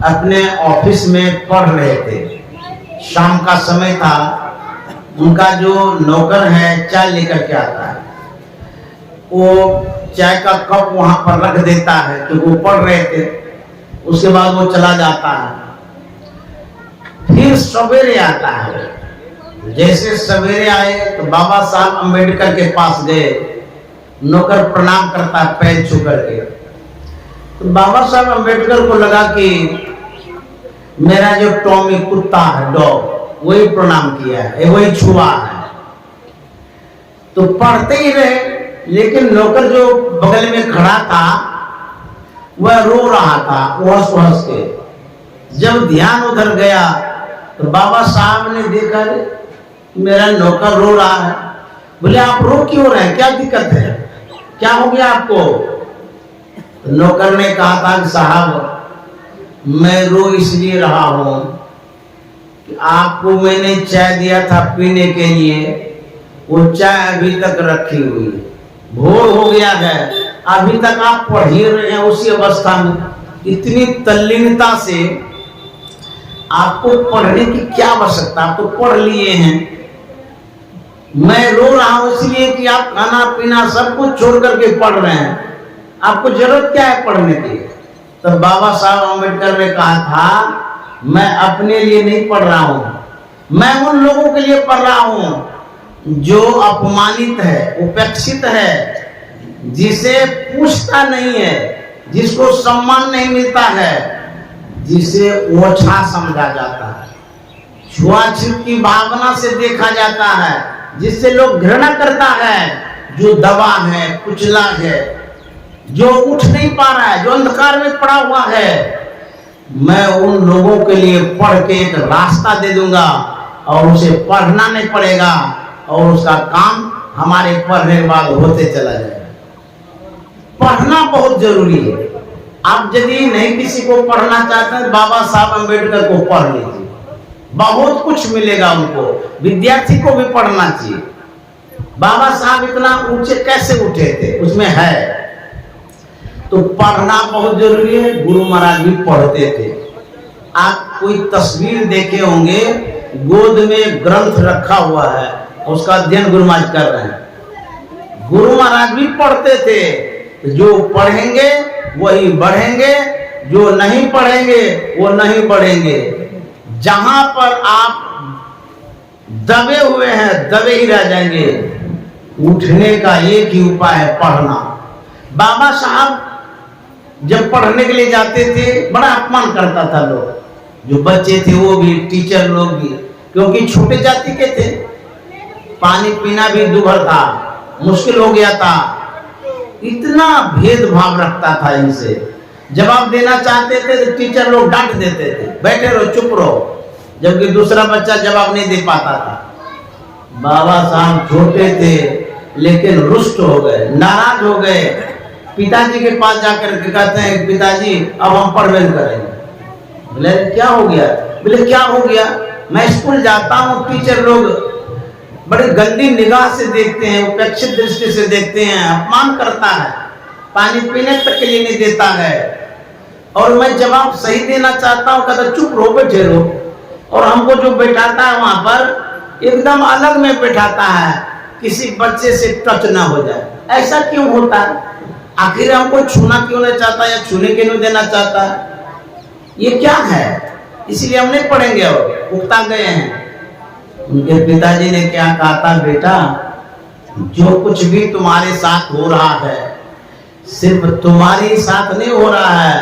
अपने ऑफिस में पढ़ रहे थे, शाम का समय था। उनका जो नौकर है चाय लेकर के आता है, वो चाय का कप वहां पर रख देता है क्योंकि वो पढ़ रहे थे। उसके बाद वो चला जाता है। फिर सवेरे आता है। जैसे सवेरे आए तो बाबा साहब अंबेडकर के पास गए, नौकर प्रणाम करता है पैर छू करके। तो बाबा साहब अंबेडकर को लगा कि मेरा जो टॉमी कुत्ता है, डॉग, वही प्रणाम किया है, वही छुआ है। तो पढ़ते ही रहे, लेकिन नौकर जो बगल में खड़ा था वह रो रहा था हंस हंस के। जब ध्यान उधर गया तो बाबा साहब ने देखा मेरा नौकर रो रहा है। बोले आप रो क्यों रहे हैं, क्या दिक्कत है, क्या हो गया आपको? तो नौकर ने कहा था कि साहब मैं रो इसलिए रहा हूं कि आपको मैंने चाय दिया था पीने के लिए, वो चाय अभी तक रखी हुई है, भोर हो गया है, अभी तक आप पढ़ ही रहे हैं उसी अवस्था में। इतनी तल्लीनता से आपको पढ़ने की क्या आवश्यकता, आप तो पढ़ लिए हैं। मैं रो रहा हूं इसलिए कि आप खाना पीना सब कुछ छोड़ करके पढ़ रहे हैं, आपको जरूरत क्या है पढ़ने की? तो बाबा साहब अम्बेडकर ने कहा था मैं अपने लिए नहीं पढ़ रहा हूं, मैं उन लोगों के लिए पढ़ रहा हूं जो अपमानित है, उपेक्षित है, जिसे पूछता नहीं है, जिसको सम्मान नहीं मिलता है, जिसे ओछा समझा जाता है, छुआछूत की भावना से देखा जाता है, जिससे लोग घृणा करता है, जो दबा है, कुचला है, जो उठ नहीं पा रहा है, जो अंधकार में पड़ा हुआ है, मैं उन लोगों के लिए पढ़ के एक रास्ता दे दूंगा और उसे पढ़ना नहीं पड़ेगा और उसका काम हमारे पढ़ने के बाद होते चला जाएगा। पढ़ना बहुत जरूरी है। आप यदि नहीं किसी को पढ़ना चाहते हैं, बाबा साहब अम्बेडकर को पढ़ लीजिए, बहुत कुछ मिलेगा उनको। विद्यार्थी को भी पढ़ना चाहिए। बाबा साहब इतना ऊंचे कैसे उठे थे, उसमें है। तो पढ़ना बहुत जरूरी है। गुरु महाराज भी पढ़ते थे। आप कोई तस्वीर देखे होंगे, गोद में ग्रंथ रखा हुआ है, उसका अध्ययन गुरु महाराज कर रहे हैं। गुरु महाराज भी पढ़ते थे। जो पढ़ेंगे वही बढ़ेंगे, जो नहीं पढ़ेंगे वो नहीं बढ़ेंगे। जहां पर आप दबे हुए हैं दबे ही रह जाएंगे। उठने का एक ही उपाय है, पढ़ना। बाबा साहब जब पढ़ने के लिए जाते थे, बड़ा अपमान करता था लोग, जो बच्चे थे वो भी, टीचर लोग भी, क्योंकि छोटे जाति के थे। पानी पीना भी दुभर था, मुश्किल हो गया था। इतना भेदभाव रखता था इनसे। जवाब देना चाहते थे तो टीचर लोग डांट देते थे, बैठे रहो, चुप रहो, जबकि दूसरा बच्चा जवाब नहीं दे पाता था। बाबा साहब छोटे थे लेकिन रुष्ट हो गए, नाराज हो गए। पिताजी के पास जाकर के कहते हैं, पिताजी अब हम पढ़वेल करेंगे। बोले क्या हो गया? बोले क्या हो गया? मैं स्कूल जाता हूँ, टीचर लोग बड़ी गंदी निगाह से देखते हैं, उपेक्षित दृष्टि से देखते हैं, अपमान करता है, पानी पीने तक के लिए नहीं देता है, और मैं जवाब सही देना चाहता हूँ, कहता चुप रहो, बैठे रहो। और हमको जो बैठाता है वहां पर एकदम अलग में बैठाता है, किसी बच्चे से टच ना हो जाए। ऐसा क्यों होता है? आखिर हमको छूना क्यों नहीं चाहता या छूने क्यों नहीं देना चाहता? ये क्या है? इसलिए हम नहीं पढ़ेंगे और उकता गए हैं। उनके पिताजी ने क्या कहा था, बेटा जो कुछ भी तुम्हारे साथ हो रहा है सिर्फ तुम्हारे साथ नहीं हो रहा है,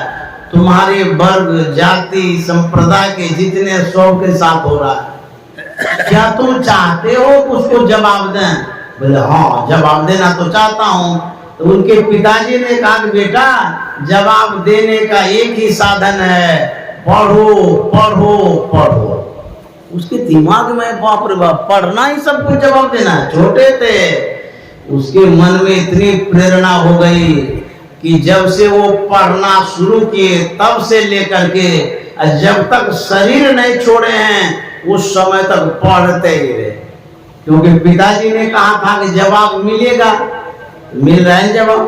तुम्हारे वर्ग जाति संप्रदाय के जितने सब के साथ हो रहा है। क्या तुम चाहते हो उसको जवाब दें? बोले हाँ, जवाब देना तो चाहता हूँ। तो उनके पिताजी ने कहा कि बेटा जवाब देने का एक ही साधन है, पढ़ो पढ़ो पढ़ो। उसके दिमाग में बाप रे बाप, पढ़ना ही सबको जवाब देना है। छोटे थे, उसके मन में इतनी प्रेरणा हो गई कि जब से वो पढ़ना शुरू किए तब से लेकर के जब तक शरीर नहीं छोड़े हैं उस समय तक पढ़ते ही रहे। क्योंकि पिताजी ने कहा था कि जवाब मिलेगा, मिल रहा है जवाब,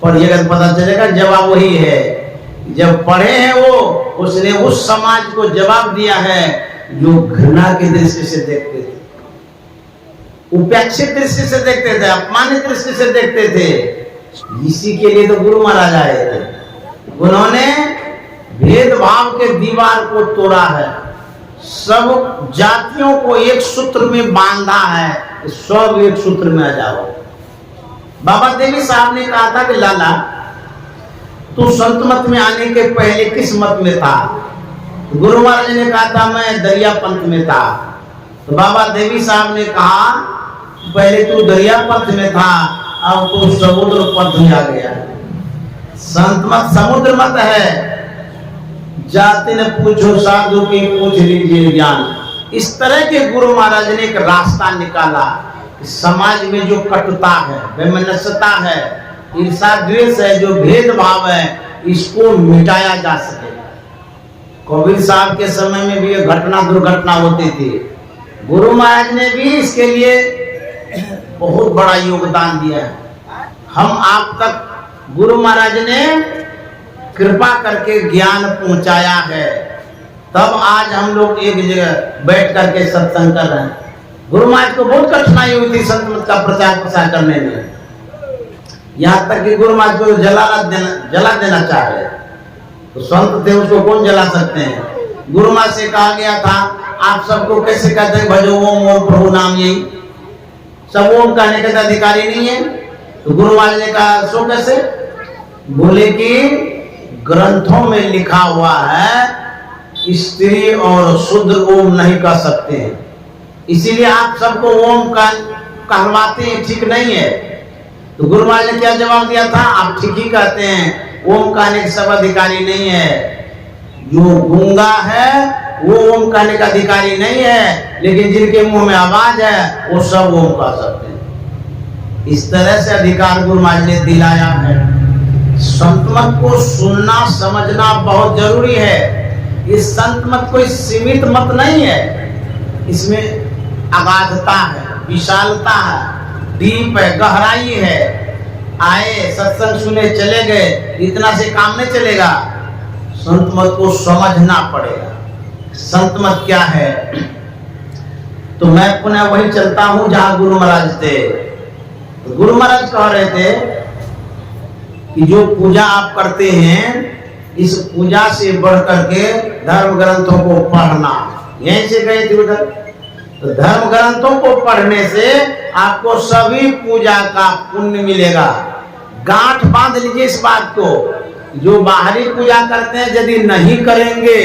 पढ़िएगा तो पता चलेगा जवाब वही है। जब पढ़े हैं वो, उसने उस समाज को जवाब दिया है जो घृणा की दृष्टि से देखते थे, उपेक्षित दृष्टि से देखते थे, अपमानित दृष्टि से देखते थे। इसी के लिए तो गुरु महाराज आए थे। उन्होंने भेदभाव के दीवार को तोड़ा है, सब जातियों को एक सूत्र में बांधा है, सब एक सूत्र में आ जाओ। बाबा देवी साहब ने कहा था कि लाला तू संत मत में आने के पहले किस मत में था? गुरु महाराज ने कहा था मैं दरिया पंथ में था। तो बाबा देवी साहब ने कहा पहले तू दरिया पंथ में था, अब तू समुद्र पंथ में आ गया। संत मत समुद्र मत है, जाति ने पूछो साधु की पूछ लीजिए ज्ञान। इस तरह के गुरु महाराज ने एक रास्ता निकाला। समाज में जो कटुता है, वैमनस्यता है, ईर्षा द्वेष है, जो भेदभाव है, इसको मिटाया जा सके। कबीर साहब के समय में भी ये घटना दुर्घटना होती थी। गुरु महाराज ने भी इसके लिए बहुत बड़ा योगदान दिया है। हम आप तक गुरु महाराज ने कृपा करके ज्ञान पहुंचाया है, तब आज हम लोग एक जगह बैठ करके सत्संग कर रहे हैं। गुरु महाराज को बहुत कठिनाई हुई थी संत मत का प्रचार प्रसार करने में, यहाँ तक कि गुरु महाराज को जला देना चाह रहे। तो संत थे, उसको कौन जला सकते हैं? गुरु महाराज से कहा गया था आप सबको कैसे कहते हैं भजो ओम ओम प्रभु नाम, यही सब ओम कहने के अधिकारी नहीं है। तो गुरु महाराज ने कहा सो कैसे? बोले कि ग्रंथों में लिखा हुआ है स्त्री और शूद्र ओम नहीं कह सकते हैं, इसीलिए आप सबको ओम कहवाते हैं, ठीक नहीं है। तो गुरु महाराज ने क्या जवाब दिया था? आप ठीक ही कहते हैं, ओम कहने के सब अधिकारी नहीं है। जो गूंगा है वो ओम कहने का अधिकारी नहीं है, लेकिन जिनके मुंह में आवाज है वो सब ओम कह सकते हैं। इस तरह से अधिकार गुरु महाराज ने दिलाया है। संत मत को सुनना समझना बहुत जरूरी है। इस संत मत कोई सीमित मत नहीं है, इसमें अगाधता है, विशालता है, डीप है, गहराई है। आए सत्संग सुने चले गए, इतना से काम नहीं चलेगा। संत मत को समझना पड़ेगा। संत मत क्या है? तो मैं पुनः वही चलता हूं जहां गुरु महाराज थे। तो गुरु महाराज कह रहे थे कि जो पूजा आप करते हैं, इस पूजा से बढ़ करके धर्म ग्रंथों को पढ़ना। यहीं से गए थे उधर। तो धर्म ग्रंथों को पढ़ने से आपको सभी पूजा का पुण्य मिलेगा। गांठ बांध लीजिए इस बात को। जो बाहरी पूजा करते हैं यदि नहीं करेंगे,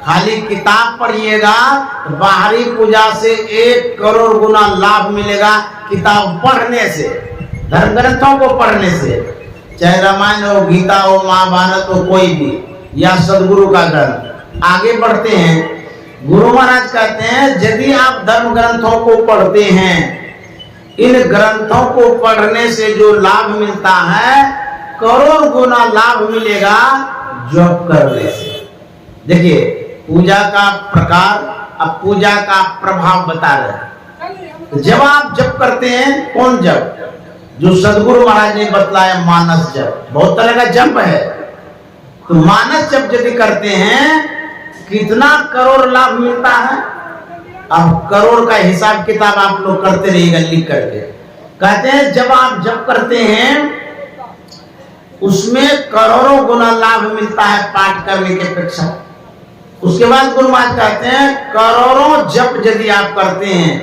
खाली किताब पढ़िएगा, तो बाहरी पूजा से 1 करोड़ गुना लाभ मिलेगा किताब पढ़ने से, धर्म ग्रंथों को पढ़ने से। चाहे रामायण हो, गीता हो, महाभारत हो, कोई भी, या सदगुरु का ग्रंथ। आगे बढ़ते हैं। गुरु महाराज कहते हैं यदि आप धर्म ग्रंथों को पढ़ते हैं, इन ग्रंथों को पढ़ने से जो लाभ मिलता है, करोड़ गुना लाभ मिलेगा जप करने से। देखिए पूजा का प्रकार, अब पूजा का प्रभाव बता रहे हैं। जब आप जप करते हैं, कौन जप? जो सदगुरु महाराज ने बतलाया, मानस जप। बहुत तरह का जप है। तो मानस जप यदि करते हैं, कितना करोड़ लाभ मिलता है। अब करोड़ का हिसाब किताब आप लोग करते रहिएगा लिख करके। कहते हैं जब आप जप करते हैं, उसमें करोड़ों गुना लाभ मिलता है पाठ करने के अपेक्षा। उसके बाद गुरु महाराज कहते हैं करोड़ों जप यदि आप करते हैं,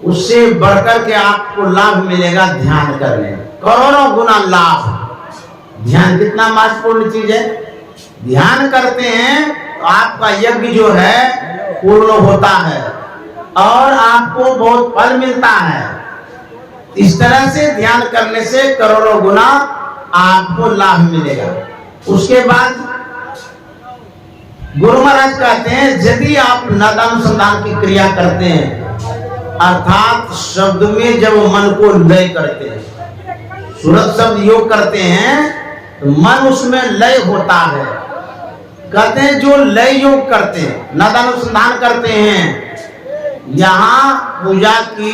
उससे बढ़कर के आपको लाभ मिलेगा ध्यान करने में। करोड़ों गुना लाभ। ध्यान कितना महत्वपूर्ण चीज है। ध्यान करते हैं तो आपका यज्ञ जो है पूर्ण होता है और आपको बहुत फल मिलता है। इस तरह से ध्यान करने से करोड़ों गुना आपको लाभ मिलेगा। उसके बाद गुरु महाराज कहते हैं यदि आप नादानुसंधान की क्रिया करते हैं, अर्थात शब्द में जब मन को लय करते हैं, सूरत शब्द योग करते हैं, तो मन उसमें लय होता है। कहते हैं जो लय योग करते हैं, नादानुसंधान करते हैं, यहाँ पूजा की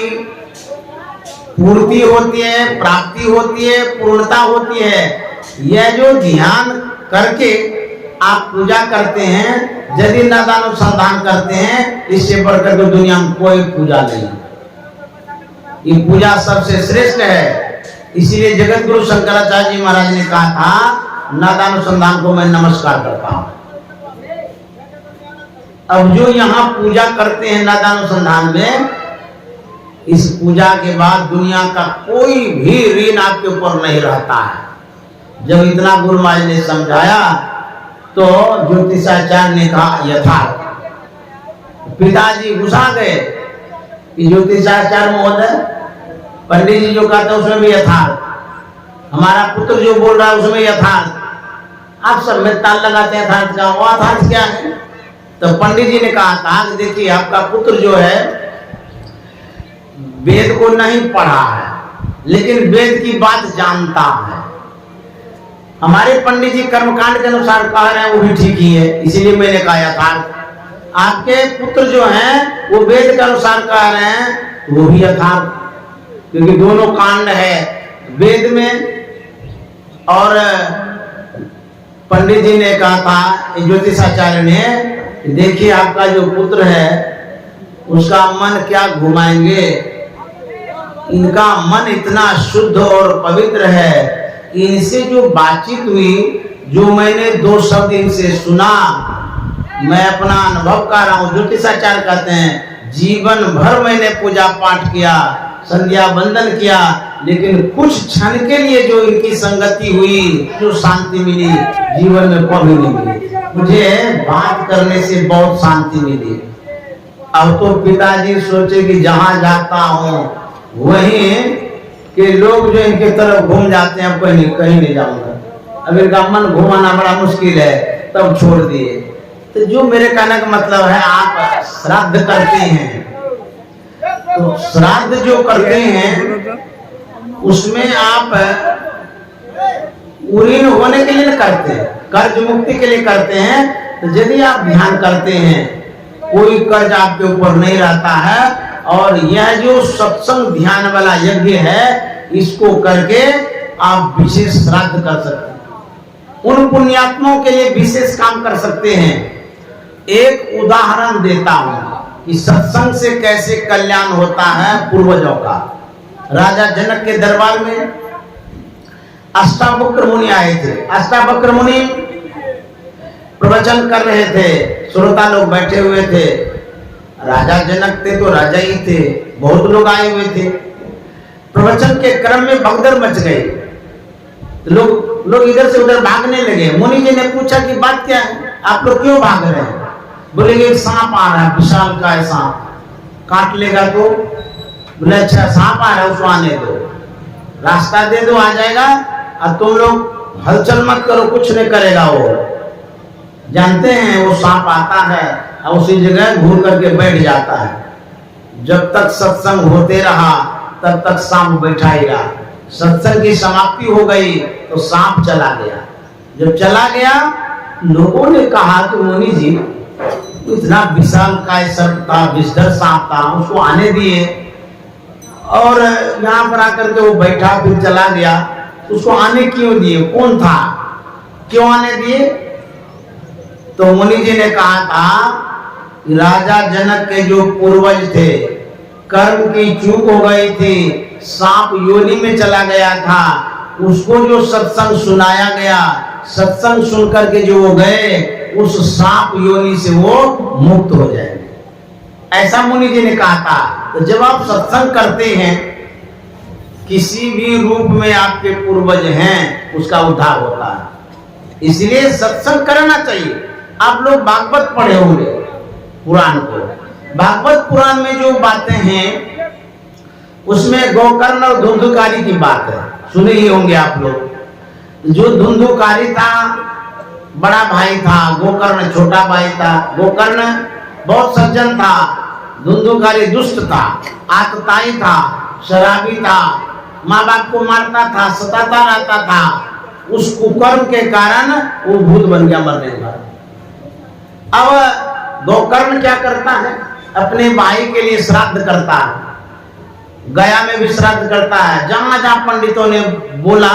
पूर्ति होती है, प्राप्ति होती है, पूर्णता होती है। यह जो ध्यान करके आप पूजा करते हैं, यदि नादानुसंधान करते हैं, इससे बढ़कर के दुनिया में कोई पूजा नहीं। ये पूजा सबसे श्रेष्ठ है। इसीलिए जगत गुरु शंकराचार्य जी महाराज ने कहा था नादानुसंधान को मैं नमस्कार करता हूं। अब जो यहाँ पूजा करते हैं नादानुसंधान में, इस पूजा के बाद दुनिया का कोई भी ऋण आपके ऊपर नहीं रहता है। जब इतना गुरु महाराज ने समझाया तो ज्योतिषाचार्य ने कहा यथार्थ। पिताजी गुस्सा गए कि ज्योतिषाचार्य महोदय, पंडित जी जो कहते हैं उसमें भी यथार्थ, हमारा पुत्र जो बोल रहा है उसमें यथार्थ। आप सब में ताल लगाते हैं यथार्थ का, वो यथार्थ क्या है? तो पंडित जी ने कहा था देखिए आपका पुत्र जो है वेद को नहीं पढ़ा है, लेकिन वेद की बात जानता है। हमारे पंडित जी कर्मकांड के अनुसार कह रहे हैं, वो भी ठीक ही है, इसीलिए मैंने कहा यथार्थ। आपके पुत्र जो हैं वो वेद के अनुसार कह रहे हैं, वो भी यथार्थ, क्योंकि दोनों कांड है वेद में। और पंडित जी ने कहा था, ज्योतिषाचार्य ने, देखिए आपका जो पुत्र है उसका मन क्या घुमाएंगे। इनका मन इतना शुद्ध और पवित्र है, इनसे जो बातचीत हुई, जो मैंने 2 शब्द इनसे सुना, मैं अपना अनुभव कर रहा हूँ। ज्योतिषाचार्य कहते हैं जीवन भर मैंने पूजा पाठ किया, संध्या वंदन किया, लेकिन कुछ क्षण के लिए जो इनकी संगति हुई, जो शांति मिली, जीवन में कभी नहीं मिली। मुझे बात करने से बहुत शांति मिली। अब तो पिताजी सोचे कि जहां जाता हूं वहीं के लोग जो इनके तरफ घूम जाते हैं, कहीं नहीं जाऊंगा। अब इनका मन घुमाना बड़ा मुश्किल है। तब छोड़ दिए। तो जो मेरे कहने का मतलब है, आप श्राद्ध करते हैं, तो श्राद्ध जो करते हैं उसमें आप उरीन होने के लिए नहीं करते, कर्ज मुक्ति के लिए करते हैं। तो यदि आप ध्यान करते हैं, कोई कर्ज आपके ऊपर नहीं रहता है, और यह जो सत्संग ध्यान वाला यज्ञ है, इसको करके आप विशेष श्राद्ध कर सकते हैं, उन पुण्यात्माओं के लिए विशेष काम कर सकते हैं। एक उदाहरण देता हूं कि सत्संग से कैसे कल्याण होता है पूर्वजों का। राजा जनक के दरबार में अष्टावक्र मुनि आए थे। अष्टावक्र मुनि प्रवचन कर रहे थे, श्रोता लोग बैठे हुए थे। राजा जनक थे तो राजा ही थे, बहुत लोग आए हुए थे। प्रवचन के क्रम में भगदड़ मच गई, लोग इधर से उधर भागने लगे। मुनि जी ने पूछा कि बात क्या है, आप लोग क्यों भाग रहे हैं? बोले एक सांप आ रहा है, विशाल का है सांप, काट लेगा तो। बोले अच्छा सांप आ रहा है, उसको आने दो, रास्ता दे दो, आ जाएगा, और तुम लोग हलचल मत करो, कुछ नहीं करेगा वो। जानते हैं वो सांप आता है और उसी जगह घूर करके बैठ जाता है। जब तक सत्संग होते रहा तब तक सांप बैठा ही रहा। सत्संग की समाप्ति हो गई तो सांप चला गया। जब चला गया, लोगों ने कहा कि मुनि जी इतना विशाल काय सर्प था, विषधर सांप था, उसको आने दिए, और यहाँ पर आकर के वो बैठा फिर चला गया, उसको आने क्यों दिए? कौन था, क्यों आने दिए? तो मुनि जी ने कहा था कि राजा जनक के जो पूर्वज थे, कर्म की चूक हो गई थी, सांप योनि में चला गया था, उसको जो सत्संग सुनाया गया, सत्संग सुन करके जो वो गए, उस सांप योनि से वो मुक्त हो जाएंगे, ऐसा मुनि जी ने कहा था। तो जब आप सत्संग करते हैं, किसी भी रूप में आपके पूर्वज हैं, उसका उद्धार होता है। इसलिए सत्संग करना चाहिए। आप लोग भागवत पढ़े होंगे, पुराण को। भागवत पुराण में जो बातें हैं, उसमें गोकर्ण और धुंधुकारी की बात है, सुने ही होंगे आप लोग। जो धुंधुकारी था बड़ा भाई था, गोकर्ण छोटा भाई था। गोकर्ण बहुत सज्जन था, धुंधुकारी दुष्ट था, आतताई था, शराबी था, माँ बाप को मारता था, सताता रहता था। उस कुकर्म के कारण वो भूत बन गया मरने का। अब गोकर्ण क्या करता है? अपने भाई के लिए श्राद्ध करता है, गया में भी श्राद्ध करता है। जहां जहां पंडितों ने बोला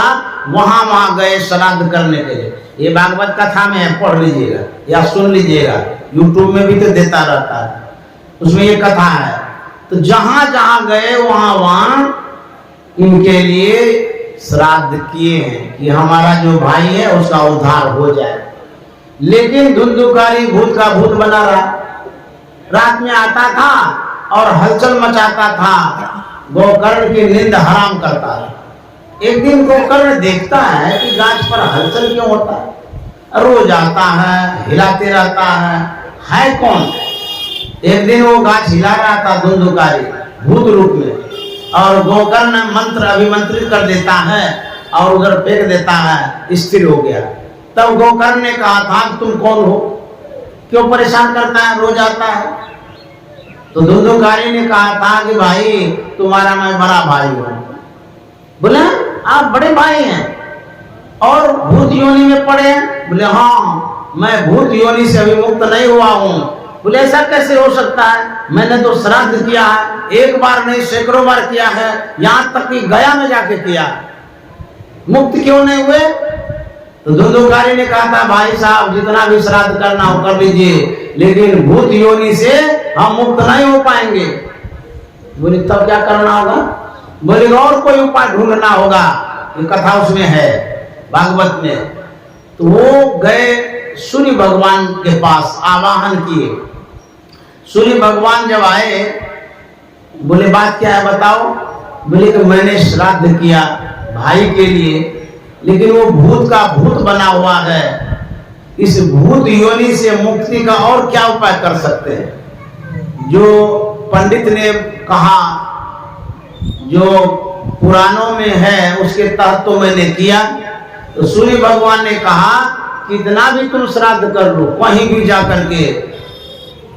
वहां वहां गए श्राद्ध करने के लिए। ये भागवत कथा में है, पढ़ लीजिएगा या सुन लीजिएगा, यूट्यूब में भी तो देता रहता है, उसमें ये कथा है। तो जहां जहां गए वहां वहां इनके लिए श्राद्ध किए हैं कि हमारा जो भाई है उसका उद्धार हो जाए। लेकिन धुंधुकारी भूत का भूत बना रहा, रात में आता था और हलचल मचाता था, गोकर्ण की नींद हराम करता है। एक दिन गोकर्ण देखता है कि गाछ पर हलचल क्यों होता है, रोज आता है, हिलाते रहता है कौन? एक दिन वो गाछ हिला रहा था धुंधुकारी भूत रूप में, और गोकर्ण मंत्र अभिमंत्रित कर देता है और उधर फेंक देता है, स्थिर हो गया। तब गोकर्ण ने कहा था कि तुम कौन हो, क्यों परेशान करता है, रोज आता है? तो धुंधुकारी ने कहा था कि भाई तुम्हारा मैं बड़ा भाई हूं। बोले आप बड़े भाई हैं और भूत योनि में पड़े हैं? बोले हाँ, मैं भूत योनि से अभी मुक्त नहीं हुआ हूं। बोले ऐसा कैसे हो सकता है? मैंने तो श्राद्ध किया है, एक बार नहीं सैकड़ों बार किया है, यहां तक कि गया में जाके किया, मुक्त क्यों नहीं हुए? तो धुंधुकारी ने कहा था भाई साहब जितना भी श्राद्ध करना हो कर लीजिए, लेकिन भूत योनि से हम मुक्त नहीं हो पाएंगे। बोले तब क्या करना होगा? बोले और कोई उपाय ढूंढना होगा। ये कथा उसमें है भागवत में। तो वो गए सूर्य भगवान के पास, आवाहन किए। सूर्य भगवान जब आए, बोले बात क्या है बताओ? बोले कि मैंने श्राद्ध किया भाई के लिए, लेकिन वो भूत का भूत बना हुआ है, इस भूत योनि से मुक्ति का और क्या उपाय कर सकते हैं? जो पंडित ने कहा, जो पुराणों में है उसके तहत तो मैंने किया। तो सूर्य भगवान ने कहा कितना भी तुम श्राद्ध कर लो, कहीं भी जा करके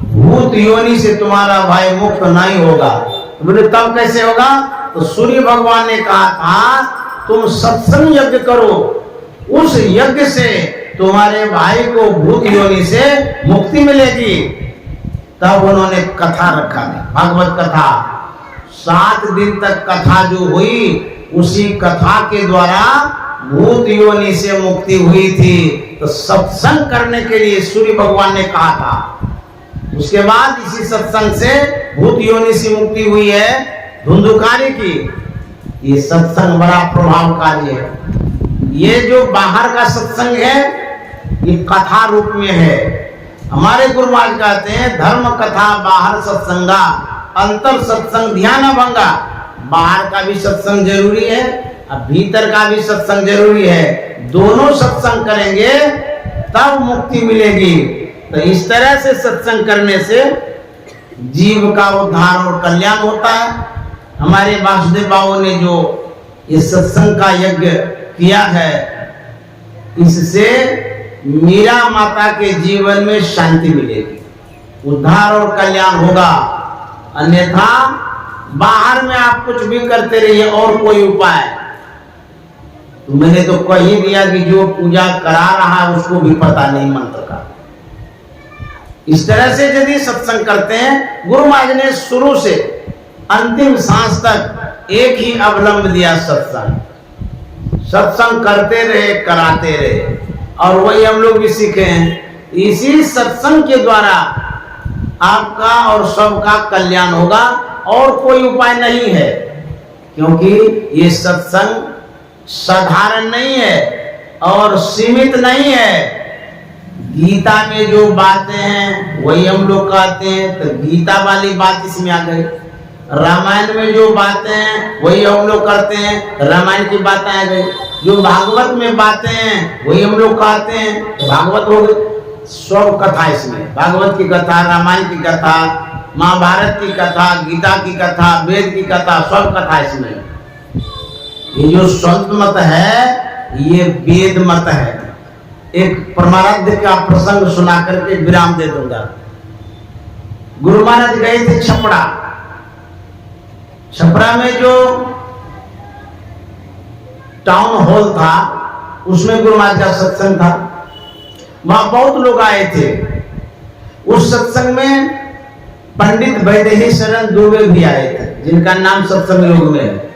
भूत योनि से तुम्हारा भाई मुक्त नहीं होगा। तो बोले तब कैसे होगा? तो सूर्य भगवान ने कहा था तुम सत्संग यज्ञ करो, उस यज्ञ से तुम्हारे भाई को भूत योनि से मुक्ति मिलेगी। तब उन्होंने कथा रखा, भागवत कथा 7 दिन तक कथा जो हुई, उसी कथा के द्वारा भूत योनि से मुक्ति हुई थी। तो सत्संग करने के लिए सूर्य भगवान ने कहा था। उसके बाद इसी सत्संग से भूत योनि से मुक्ति हुई है धुंधुकारी की। ये सत्संग बड़ा प्रभावकारी है। ये जो बाहर का सत्संग है ये कथा रूप में है। हमारे गुरु महाराज कहते हैं धर्म कथा बाहर सत्संगा, अंतर सत्संग ध्यान भंगा। बाहर का भी सत्संग जरूरी है और भीतर का भी सत्संग जरूरी है। दोनों सत्संग करेंगे तब मुक्ति मिलेगी। तो इस तरह से सत्संग करने से जीव का उद्धार और कल्याण होता है। हमारे वासुदेव बाबू ने जो ये सत्संग का यज्ञ किया है, इससे मीरा माता के जीवन में शांति मिलेगी, उद्धार और कल्याण होगा। अन्यथा बाहर में आप कुछ भी करते रहिए और कोई उपाय, तो मैंने तो कह ही दिया कि जो पूजा करा रहा है उसको भी पता नहीं मंत्र का। इस तरह से यदि सत्संग करते हैं, गुरु महाराज ने शुरू से अंतिम सांस तक एक ही अवलंब दिया, सत्संग। सत्संग करते रहे, कराते रहे, और वही हम लोग भी सीखे हैं। इसी सत्संग के द्वारा आपका और सबका कल्याण होगा और कोई उपाय नहीं है। क्योंकि ये सत्संग साधारण नहीं है और सीमित नहीं है। गीता में जो बातें हैं वही हम लोग कहते हैं, तो गीता वाली बात इसमें आ गई। रामायण में जो बातें हैं वही हम लोग करते हैं, रामायण की बातें आ गई। जो भागवत में बातें हैं वही हम लोग कहते हैं, तो भागवत हो गई। सब कथा इसमें, भागवत की कथा, रामायण की कथा, महाभारत की कथा, गीता की कथा, वेद की कथा, सब कथा इसमें। ये जो संत मत है ये वेद मत है। एक परमाराध्य का प्रसंग सुना करके विराम दे दूंगा। गुरु महाराज गए थे छपरा। छपरा में जो टाउन हॉल था उसमें गुरु महाराज का सत्संग था। वहां बहुत लोग आए थे। उस सत्संग में पंडित वैदेही शरण दुबे भी आए थे, जिनका नाम सत्संग योग में है।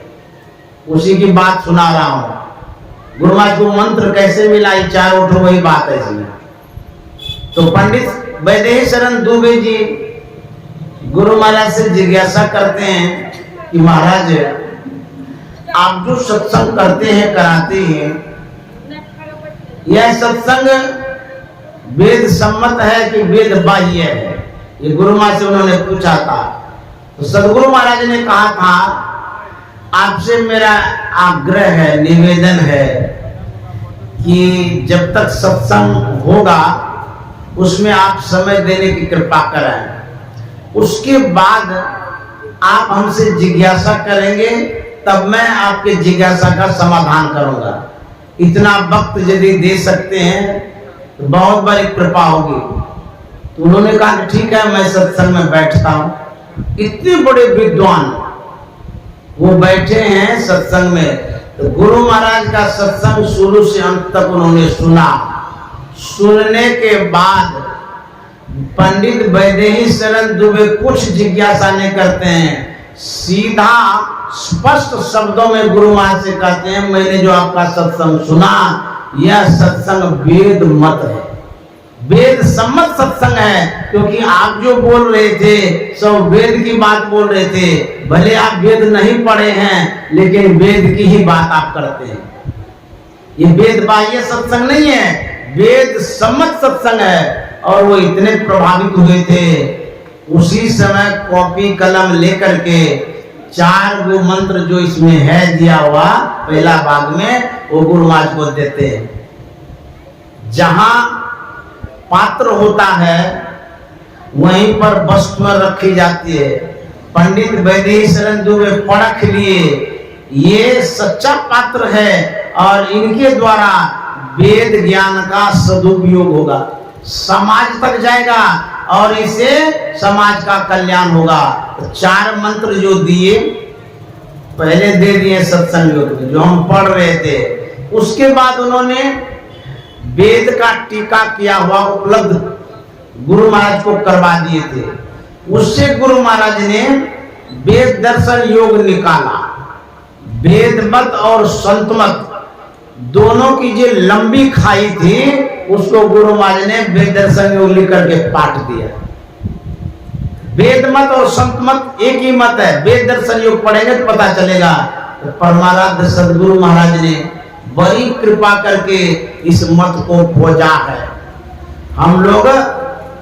उसी की बात सुना रहा हूं। गुरु महाराज को मंत्र कैसे मिला, ये चारों ठो वही बात है इसमें। तो पंडित वैदेही शरण दुबे जी गुरु महाराज से जिज्ञासा करते हैं कि महाराज आप जो सत्संग करते हैं, कराते हैं, यह सत्संग वेद सम्मत है कि वेद बाह्य है? ये गुरु महाराज से उन्होंने पूछा था। तो सदगुरु महाराज ने कहा था आपसे मेरा आग्रह है, निवेदन है कि जब तक सत्संग होगा उसमें आप समय देने की कृपा करें। उसके बाद आप हमसे जिज्ञासा करेंगे तब मैं आपके जिज्ञासा का समाधान करूंगा। इतना वक्त यदि दे सकते हैं तो बहुत बड़ी कृपा होगी। तो उन्होंने कहा कि ठीक है, मैं सत्संग में बैठता हूं। इतने बड़े विद्वान वो बैठे हैं सत्संग में। तो गुरु महाराज का सत्संग शुरू से अंत तक उन्होंने सुना। सुनने के बाद पंडित वैदेही शरण दुबे कुछ जिज्ञासा नहीं करते हैं, सीधा स्पष्ट शब्दों में गुरु महाराज से कहते हैं मैंने जो आपका सत्संग सुना, यह सत्संग वेद मत है, वेद सम्मत सत्संग है। क्योंकि आप जो बोल रहे थे सब वेद की बात बोल रहे थे। भले आप वेद नहीं पढ़े हैं लेकिन वेद की ही बात आप करते हैं। ये वेद बाह्य सत्संग नहीं है, वेद सम्मत सत्संग है। और वो इतने प्रभावित हुए थे, उसी समय कॉपी कलम लेकर के 4 गो मंत्र जो इसमें है दिया हुआ पहला भाग में, वो गुरु महाराज को देते हैं। जहां पात्र होता है वहीं पर वस्तु रखी जाती है। पंडित वैदेही शरण दुबे परख लिए ये सच्चा पात्र है और इनके द्वारा वेद ज्ञान का सदुपयोग होगा, समाज तक जाएगा और इससे समाज का कल्याण होगा। तो 4 मंत्र जो दिए पहले दे दिए सत्संग योग में जो हम पढ़ रहे थे, उसके बाद उन्होंने वेद का टीका किया हुआ उपलब्ध गुरु महाराज को करवा दिए थे। उससे गुरु महाराज ने वेद दर्शन योग निकाला। वेद मत और संत मत दोनों की जो लंबी खाई थी उसको गुरु महाराज ने वेद दर्शन योग लिख करके पाठ दिया। वेद मत और संत मत एक ही मत है। वेद दर्शन योग पढ़ेंगे तो पता चलेगा। तो परमाराध्य सदगुरु महाराज ने बड़ी कृपा करके इस मत को खोजा है। हम लोग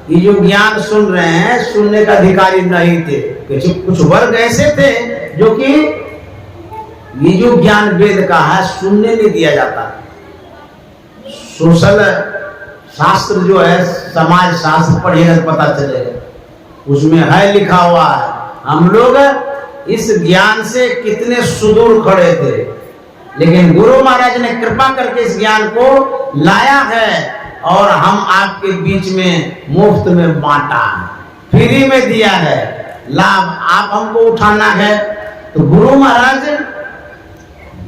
ये जो ज्ञान सुन रहे हैं, सुनने का अधिकारी नहीं थे। कुछ वर्ग ऐसे थे जो कि ये जो ज्ञान वेद का है सुनने नहीं दिया जाता। सोशल शास्त्र जो है, समाज शास्त्र पढ़िएगा तो पता चलेगा, उसमें है लिखा हुआ है। हम लोग इस ज्ञान से कितने सुदूर खड़े थे, लेकिन गुरु महाराज ने कृपा करके इस ज्ञान को लाया है और हम आपके बीच में मुफ्त में बांटा है, फ्री में दिया है। लाभ आप हमको उठाना है। तो गुरु महाराज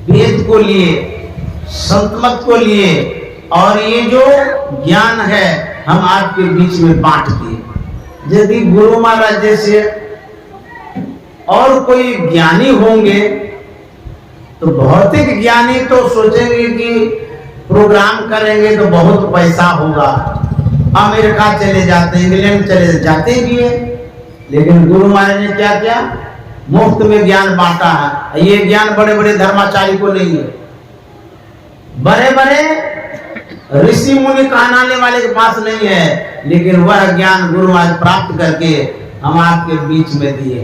वेद को लिए, संत मत को लिए और ये जो ज्ञान है हम आपके बीच में बांट दिए। यदि गुरु महाराज जैसे और कोई ज्ञानी होंगे तो भौतिक ज्ञानी तो सोचेंगे कि प्रोग्राम करेंगे तो बहुत पैसा होगा, अमेरिका चले जाते, इंग्लैंड चले जाते भी है। लेकिन गुरु महाराज ने क्या किया? मुफ्त में ज्ञान बांटा है। ये ज्ञान बड़े बड़े धर्माचार्य को नहीं है, बड़े बड़े ऋषि मुनि कहलाने वाले के पास नहीं है, लेकिन वह ज्ञान गुरु महाराज प्राप्त करके हम आपके बीच में दिए।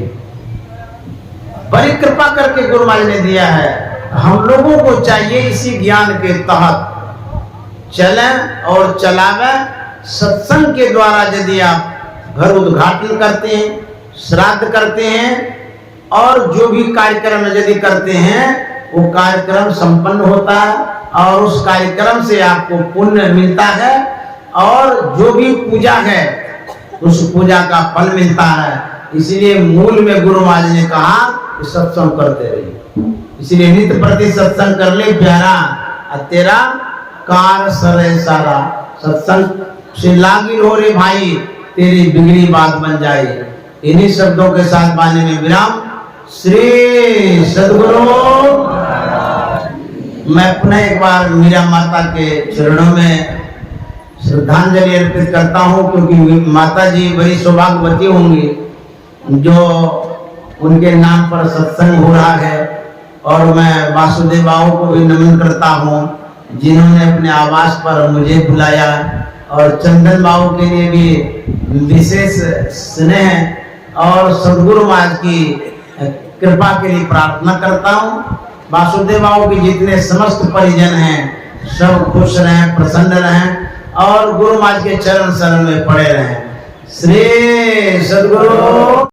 बड़ी कृपा करके गुरु महाराज ने दिया है। हम लोगों को चाहिए इसी ज्ञान के तहत चलें और चलावें। सत्संग के द्वारा यदि आप घर उद्घाटन करते हैं, श्राद्ध करते हैं और जो भी कार्यक्रम यदि करते हैं वो कार्यक्रम संपन्न होता है और उस कार्यक्रम से आपको पुण्य मिलता है और जो भी पूजा है उस पूजा का फल मिलता है। इसलिए मूल में गुरु महाराज ने कहा कि सत्संग करते रहिए। इसलिए नित्य प्रति सत्संग कर ले प्यारा, तेरा कार सरे सारा। सत्संग से लागी हो रे भाई, तेरी बिगड़ी बात बन जाए। इन्हीं शब्दों के साथ बानी में विराम। श्री सद्गुरु। मैं पुनः एक बार मीरा माता के चरणों में श्रद्धांजलि अर्पित करता हूँ, क्योंकि माता जी बड़ी सौभाग्यवती होंगी जो उनके नाम पर सत्संग हो रहा है। और मैं वासुदेव बाबू को भी नमन करता हूँ जिन्होंने अपने आवास पर मुझे बुलाया, और चंदन बाबू के लिए भी विशेष स्नेह और सद्गुरु महाराज की कृपा के लिए प्रार्थना करता हूँ। वासुदेव बाबू के जितने समस्त परिजन हैं सब खुश रहें, प्रसन्न रहें और गुरु महाराज के चरण शरण में पड़े रहें। श्री सद्गुरु।